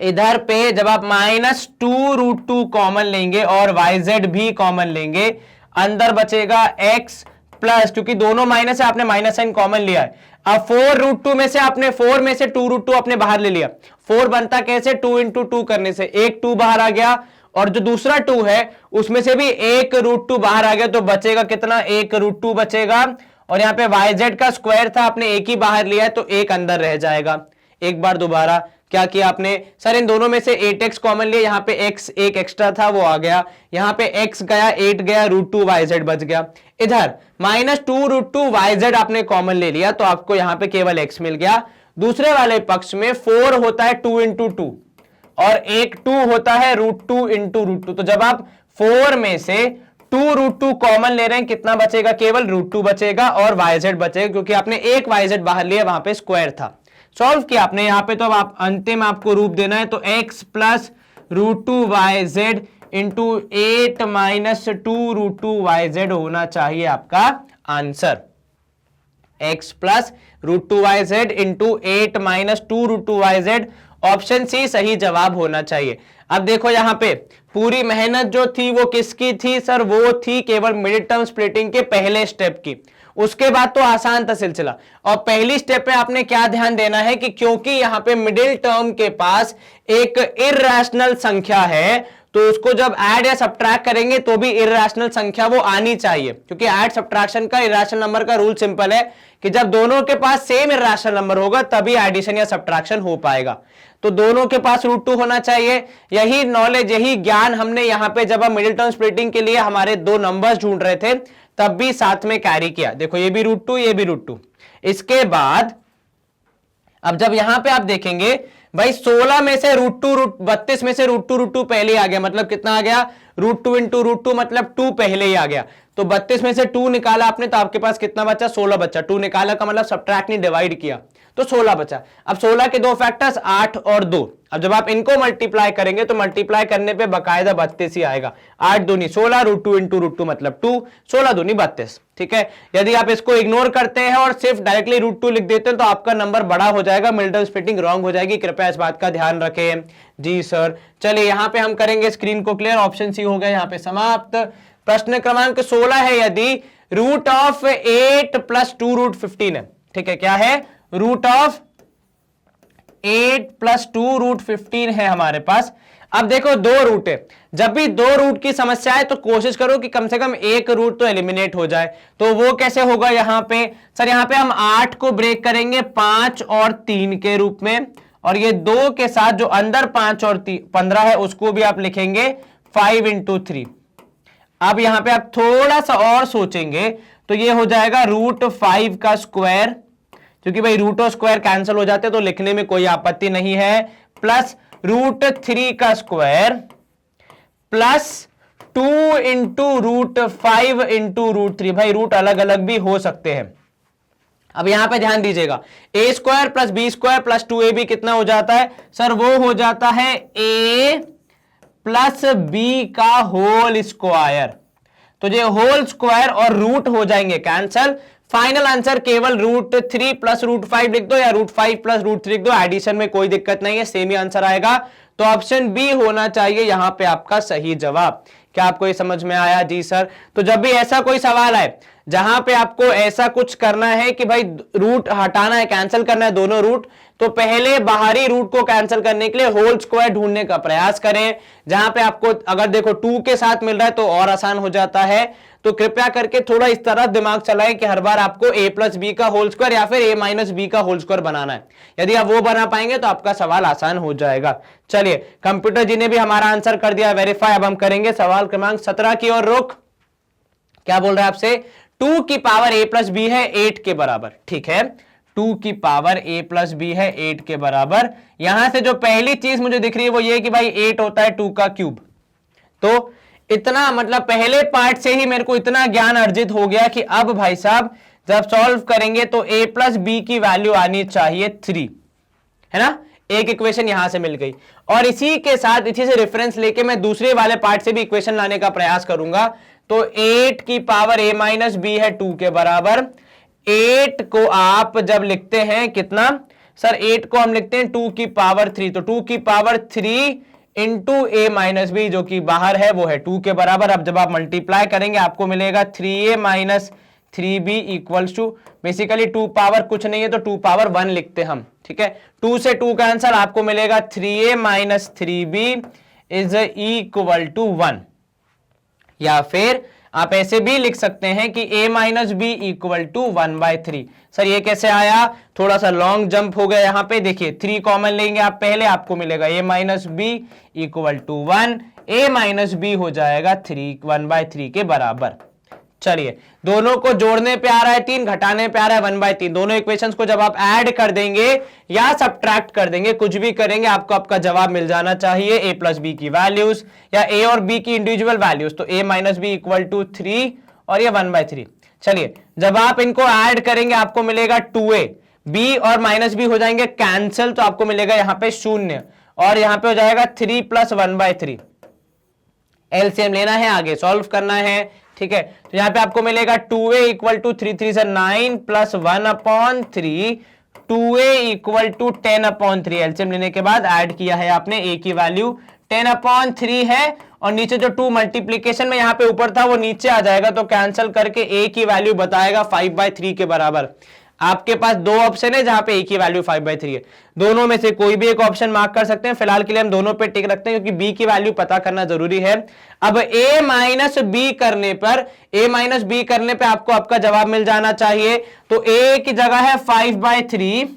इधर पे जब आप -2√2 कॉमन लेंगे और yz भी कॉमन लेंगे, अंदर बचेगा x प्लस, क्योंकि दोनों माइनस है आपने माइनस साइन कॉमन लिया है। अब 4√2 में से आपने 4 में से 2√2 आपने बाहर ले लिया, 4 बनता कैसे 2 इंटू 2 करने से, एक 2 बाहर आ गया और जो दूसरा 2 है उसमें से भी एक √2 बाहर आ गया, तो बचेगा कितना, एक √2 बचेगा। और यहां पे yz का स्क्वायर था आपने एक ही बाहर लिया है तो एक अंदर रह जाएगा। एक बार दोबारा क्या किया आपने सर, इन दोनों में से 8x कॉमन लिया, यहां पे x एक एक्स्ट्रा था वो आ गया, यहां पे x गया 8 गया, √2yz बच गया। इधर -2√2yz आपने कॉमन ले लिया तो आपको यहां पे केवल x मिल गया। दूसरे वाले पक्ष में 4 होता है 2 इंटू 2 और एक 2 होता है √2 इंटू √2, तो जब आप 4 में से 2√2 कॉमन ले रहे हैं कितना बचेगा, केवल √2 बचेगा और yz बचेगा, क्योंकि आपने एक yz बाहर लिया, वहां पे स्क्वायर था। सॉल्व किया आपने यहां पे, तो अब आप अंतिम आपको रूप देना है, तो x plus √2yz into 8 minus 2√2yz होना चाहिए आपका answer. x plus √2yz into 8 minus 2√2yz, option C सही जवाब होना चाहिए। अब देखो यहां पे पूरी मेहनत जो थी वो किसकी थी सर, वो थी केवल मिडिल टर्म स्प्लिटिंग के पहले स्टेप की, उसके बाद तो आसान था सिलसिला। और पहली स्टेप पे आपने क्या ध्यान देना है कि क्योंकि यहां पे मिडिल टर्म के पास एक इर्रेशनल संख्या है तो उसको जब ऐड या सब्ट्रैक्ट करेंगे तो भी इर्रेशनल संख्या वो आनी चाहिए, क्योंकि ऐड सब्ट्रैक्शन का इर्रेशनल नंबर का रूल सिंपल है कि जब दोनों के पास सेम इर्रेशनल नंबर होगा तभी एडिशन या सब्ट्रैक्शन हो पाएगा। तो दोनों के पास √2 होना चाहिए। यही नॉलेज, यही ज्ञान हमने यहां पे जब हम मिडिल टर्म स्प्लिटिंग के लिए हमारे दो नंबर्स ढूंढ रहे थे तब भी साथ में कैरी किया। देखो ये भी √2 ये भी √2। इसके बाद अब जब यहां पे आप देखेंगे भाई 16 में से √2 32 में से √2 पहले आ गया, मतलब कितना आ गया, √2 इंटू √2 मतलब 2 पहले ही आ गया। तो 32 में से 2 निकाला आपने तो आपके पास कितना बचा, 16 बचा। 2 निकाला का मतलब सब्ट्रैक्ट नहीं, डिवाइड किया तो 16 बचा। अब 16 के दो फैक्टर्स 8 और 2। अब जब आप इनको मल्टीप्लाई करेंगे तो मल्टीप्लाई करने पे बकायदा 32 ही आएगा। 8 दूनी 16, √2 इंटू √2 मतलब 2, 16 दूनी 32। ठीक है, यदि आप इसको इग्नोर करते हैं और सिर्फ डायरेक्टली √2 लिख देते हैं तो आपका नंबर बड़ा हो जाएगा, मिल्टन स्प्लिटिंग रॉन्ग हो जाएगी। कृपया इस बात का ध्यान रखें। जी सर, चलिए यहां पे हम करेंगे स्क्रीन को क्लियर। ऑप्शन सी हो गया यहां पे समाप्त। प्रश्न क्रमांक 16 है, यदि रूट ऑफ 8 प्लस 2 √15 है। ठीक है, क्या है, रूट ऑफ 8 प्लस 2 √15 है हमारे पास। अब देखो दो रूट है, जब भी दो रूट की समस्या है तो कोशिश करो कि कम से कम एक रूट तो एलिमिनेट हो जाए। तो वो कैसे होगा, यहां पे सर यहां पे हम 8 को ब्रेक करेंगे 5 और 3 के रूप में, और ये 2 के साथ जो अंदर 5 और 15 है उसको भी आप लिखेंगे 5 इंटू 3। अब यहां पे आप थोड़ा सा और सोचेंगे तो ये हो जाएगा √5 का स्क्वायर, क्योंकि भाई रूट और स्क्वायर कैंसिल हो जाते तो लिखने में कोई आपत्ति नहीं है, प्लस √3 का स्क्वायर प्लस 2 इंटू √5 इंटू √3। भाई रूट अलग अलग भी हो सकते हैं। अब यहां पे ध्यान दीजिएगा, a square plus b square plus 2ab कितना हो जाता है सर, वो हो जाता है a प्लस बी का होल स्क्वायर। तो ये होल स्क्वायर और रूट हो जाएंगे कैंसल। फाइनल आंसर केवल √3 प्लस √5 लिख दो या √5 प्लस √3 लिख दो, एडिशन में कोई दिक्कत नहीं है, सेम ही आंसर आएगा। तो ऑप्शन बी होना चाहिए यहां पे आपका सही जवाब। क्या आपको ये समझ में आया? जी सर। तो जब भी ऐसा कोई सवाल आए जहां पे आपको ऐसा कुछ करना है कि भाई रूट हटाना है, कैंसिल करना है दोनों रूट, तो पहले बाहरी रूट को कैंसिल करने के लिए होल स्क्वायर ढूंढने का प्रयास करें। जहां पे आपको अगर देखो 2 के साथ मिल रहा है तो और आसान हो जाता है। तो कृपया करके थोड़ा इस तरह दिमाग चलाएं कि हर बार आपको a प्लस बी का होल स्क्वायर या फिर a माइनस बी का होल स्क्वायर बनाना है। यदि आप वो बना पाएंगे तो आपका सवाल आसान हो जाएगा। चलिए, कंप्यूटर जी ने भी हमारा आंसर कर दिया वेरीफाई। अब हम करेंगे सवाल क्रमांक 17 की ओर रुख। क्या बोल रहा है आपसे, 2 की पावर a प्लस बी है 8 के बराबर। ठीक है, 2 की पावर a प्लस बी है 8 के बराबर। यहां से जो पहली चीज मुझे दिख रही है वो ये कि भाई 8 होता है 2 का क्यूब। तो इतना मतलब पहले पार्ट से ही मेरे को इतना ज्ञान अर्जित हो गया कि अब भाई साहब जब सॉल्व करेंगे तो a प्लस बी की वैल्यू आनी चाहिए 3, है ना। एक इक्वेशन यहां से मिल गई, और इसी के साथ इसी से रेफरेंस लेके मैं दूसरे वाले पार्ट से भी इक्वेशन लाने का प्रयास करूंगा। तो 8 की पावर a माइनस बी है 2 के बराबर। 8 को आप जब लिखते हैं कितना सर, 8 को हम लिखते हैं 2 की पावर 3, तो 2 की power 3 into a minus b जो कि बाहर है वो है 2 के बराबर। अब जब आप मल्टीप्लाई करेंगे आपको मिलेगा 3a minus 3b equals to, basically 2 power कुछ नहीं है तो 2 पावर 1 लिखते हम। ठीक है, 2 से 2 का आंसर आपको मिलेगा 3a minus 3b is equal to 1। या फिर आप ऐसे भी लिख सकते हैं कि a minus b equal to 1/3। Sir ये कैसे आया, थोड़ा सा लॉन्ग जंप हो गया। यहां पे देखिए 3 कॉमन लेंगे आप पहले, आपको मिलेगा a minus b equal to 1। a minus b हो जाएगा 1/3 के बराबर। चलिए, दोनों को जोड़ने पे आ रहा है 3, घटाने पे आ रहा है 1/3। दोनों इक्वेशंस को जब आप ऐड कर देंगे या सब्ट्रैक्ट कर देंगे, कुछ भी करेंगे, आपको आपका जवाब मिल जाना चाहिए a प्लस बी की वैल्यूज या a और b की इंडिविजुअल वैल्यूज। तो a minus b equal to 3 और ये 1/3। चलिए, जब आप इनको ऐड करेंगे आपको मिलेगा 2a, b और माइनस बी हो जाएंगे कैंसिल, तो आपको मिलेगा यहां पे 0 और यहां पे हो जाएगा 3 प्लस 1/3। एलसीएम लेना है, आगे सॉल्व करना है। ठीक है, तो यहां पे आपको मिलेगा 2a इक्वल टू 3 3 से 9 plus 1/3, 2a equal to 10/3। LCM लेने के बाद ऐड किया है आपने a की वैल्यू 10/3 है, और नीचे जो 2 मल्टीप्लीकेशन में यहां पे ऊपर था वो नीचे आ जाएगा, तो कैंसिल करके a की वैल्यू बताएगा 5/3 के बराबर। आपके पास दो ऑप्शन है जहां पे a की वैल्यू 5/3 है, दोनों में से कोई भी एक ऑप्शन मार्क कर सकते हैं। फिलहाल के लिए हम दोनों पे टिक रखते हैं क्योंकि b की वैल्यू पता करना जरूरी है। अब a माइनस बी करने पर आपको आपका जवाब मिल जाना चाहिए। तो a की जगह है 5/3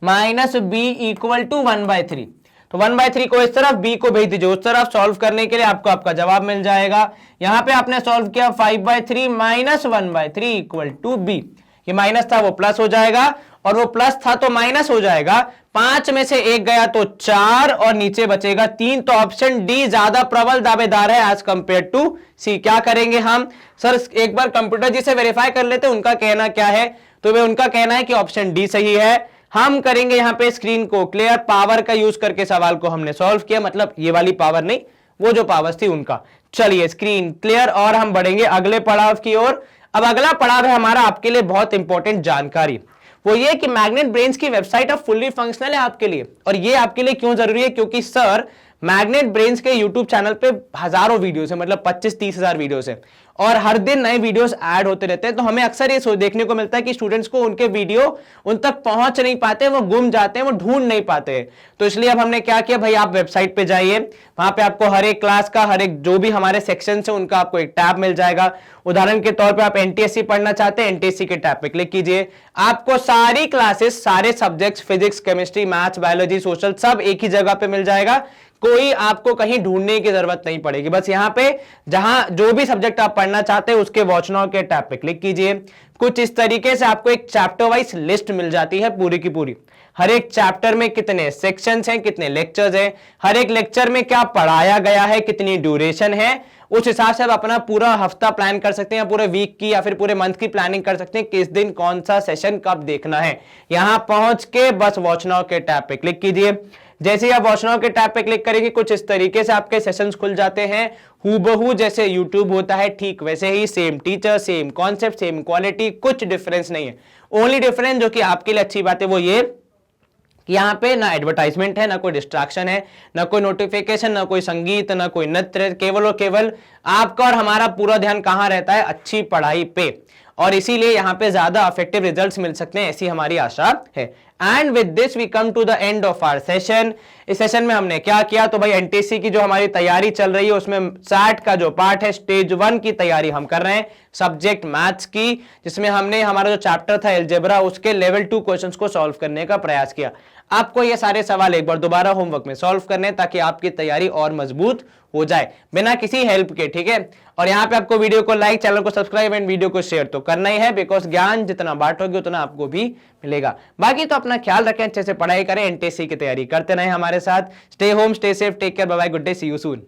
माइनस बी इक्वल टू 1/3। तो 1/3 को इस तरफ, b को भेज दीजिए उस तरफ। सॉल्व करने के लिए आपको आपका जवाब मिल जाएगा। यहां पे आपने सॉल्व किया 5/3 माइनस 1/3 इक्वल टू b। ये माइनस था वो प्लस हो जाएगा, और वो प्लस था तो माइनस हो जाएगा। 5 में से 1 गया तो 4 और नीचे बचेगा 3, तो ऑप्शन डी ज्यादा प्रबल दावेदार है एज कंपेयर टू सी। क्या करेंगे हम? सर एक बार कंप्यूटर जी से वेरीफाई कर लेते हैं उनका कहना क्या है। तो वे उनका कहना है कि ऑप्शन डी सही है। हम करेंगे यहां पे स्क्रीन को क्लियर, पावर का यूज करके सवाल को हमने सॉल्व किया, मतलब ये वाली पावर नहीं, वो जो पावर्स थी उनका। चलिए स्क्रीन क्लियर और हम बढ़ेंगे अगले पड़ाव की ओर। अब अगला पड़ाव है हमारा आपके लिए बहुत इंपॉर्टेंट जानकारी, वो ये कि मैग्नेट ब्रेन्स की वेबसाइट अब फुल्ली फंक्शनल है आपके लिए। और ये आपके लिए क्यों जरूरी है? क्योंकि सर मैग्नेट ब्रेन्स के यूट्यूब चैनल पे हजारों वीडियोस है, मतलब 25-30 हजार वीडियोस है और हर दिन नए वीडियोस ऐड होते रहते हैं। तो हमें अक्सर ये देखने को मिलता है कि स्टूडेंट्स को उनके वीडियो उन तक पहुंच नहीं पाते, वो गुम जाते हैं, वो ढूंढ नहीं पाते हैं। तो इसलिए अब हमने क्या किया भाई, आप वेबसाइट पे जाइए, वहां पे आपको हर एक क्लास का हर एक जो भी हमारे सेक्शन है उनका आपको एक टैब मिल जाएगा। उदाहरण के तौर पर आप एनटीएससी पढ़ना चाहते हैं, एनटीएससी के टैब पे क्लिक कीजिए, आपको सारी क्लासेस, सारे subjects, physics, chemistry, maths, biology, social, सब एक ही जगह पे मिल जाएगा। कोई आपको कहीं ढूंढने की जरूरत नहीं पड़ेगी। बस यहाँ पे जहां जो भी सब्जेक्ट आप पढ़ना चाहते हैं उसके वॉच नाउ के टैब पे क्लिक कीजिए। कुछ इस तरीके से आपको एक चैप्टर वाइज लिस्ट मिल जाती है पूरी की पूरी। हर एक चैप्टर में कितने सेक्शंस हैं, कितने लेक्चर्स हैं, हर एक लेक्चर में क्या पढ़ाया गया है, कितनी ड्यूरेशन है, उस हिसाब से आप अपना पूरा हफ्ता प्लान कर सकते हैं, या पूरे वीक की या फिर पूरे मंथ की प्लानिंग कर सकते हैं, किस दिन कौन सा सेशन कब देखना है। यहां पहुंच के बस वॉच नाउ के टैब पे क्लिक कीजिए। जैसे ही आप वॉच नाउ के टैब पे क्लिक करेंगे कुछ इस तरीके से आपके सेशंस खुल जाते हैं। हूबहू जैसे यूट्यूब होता है ठीक वैसे ही, same teacher, same concept, same quality, कुछ डिफरेंस नहीं है। ओनली डिफरेंस जो कि आपके लिए अच्छी बात है वो ये कि यहाँ पे ना एडवर्टाइजमेंट है, ना कोई डिस्ट्रैक्शन है, ना कोई नोटिफिकेशन, ना कोई संगीत, ना कोई नृत्य, केवल और केवल आपका और हमारा पूरा ध्यान कहाँ रहता है? अच्छी पढ़ाई पे। और इसीलिए यहाँ पे ज्यादा इफेक्टिव रिजल्ट्स मिल सकते हैं, ऐसी हमारी आशा है। And with this we come to the end of our session. इस सेशन में हमने क्या किया? तो भाई एनटीएससी की जो हमारी तैयारी चल रही है उसमें सैट का जो पार्ट है स्टेज 1 की तैयारी हम कर रहे हैं, सब्जेक्ट मैथ्स की, जिसमें हमने हमारा जो चैप्टर था एलजेब्रा उसके लेवल 2 क्वेश्चंस को सॉल्व करने का प्रयास किया। आपको ये सारे सवाल एक बार दोबारा होमवर्क में सॉल्व करने ताकि आपकी तैयारी और मजबूत हो जाए बिना किसी हेल्प के, ठीक है। और यहाँ पे आपको वीडियो को लाइक, चैनल को सब्सक्राइब एंड वीडियो को शेयर तो करना ही है, बिकॉज ज्ञान जितना बांटोगे उतना आपको भी मिलेगा। बाकी तो अपना ख्याल रखें, अच्छे से पढ़ाई करें, एनटीएससी की तैयारी करते रहें हमारे साथ। Stay home, stay safe, take care, bye bye, good day, see you soon.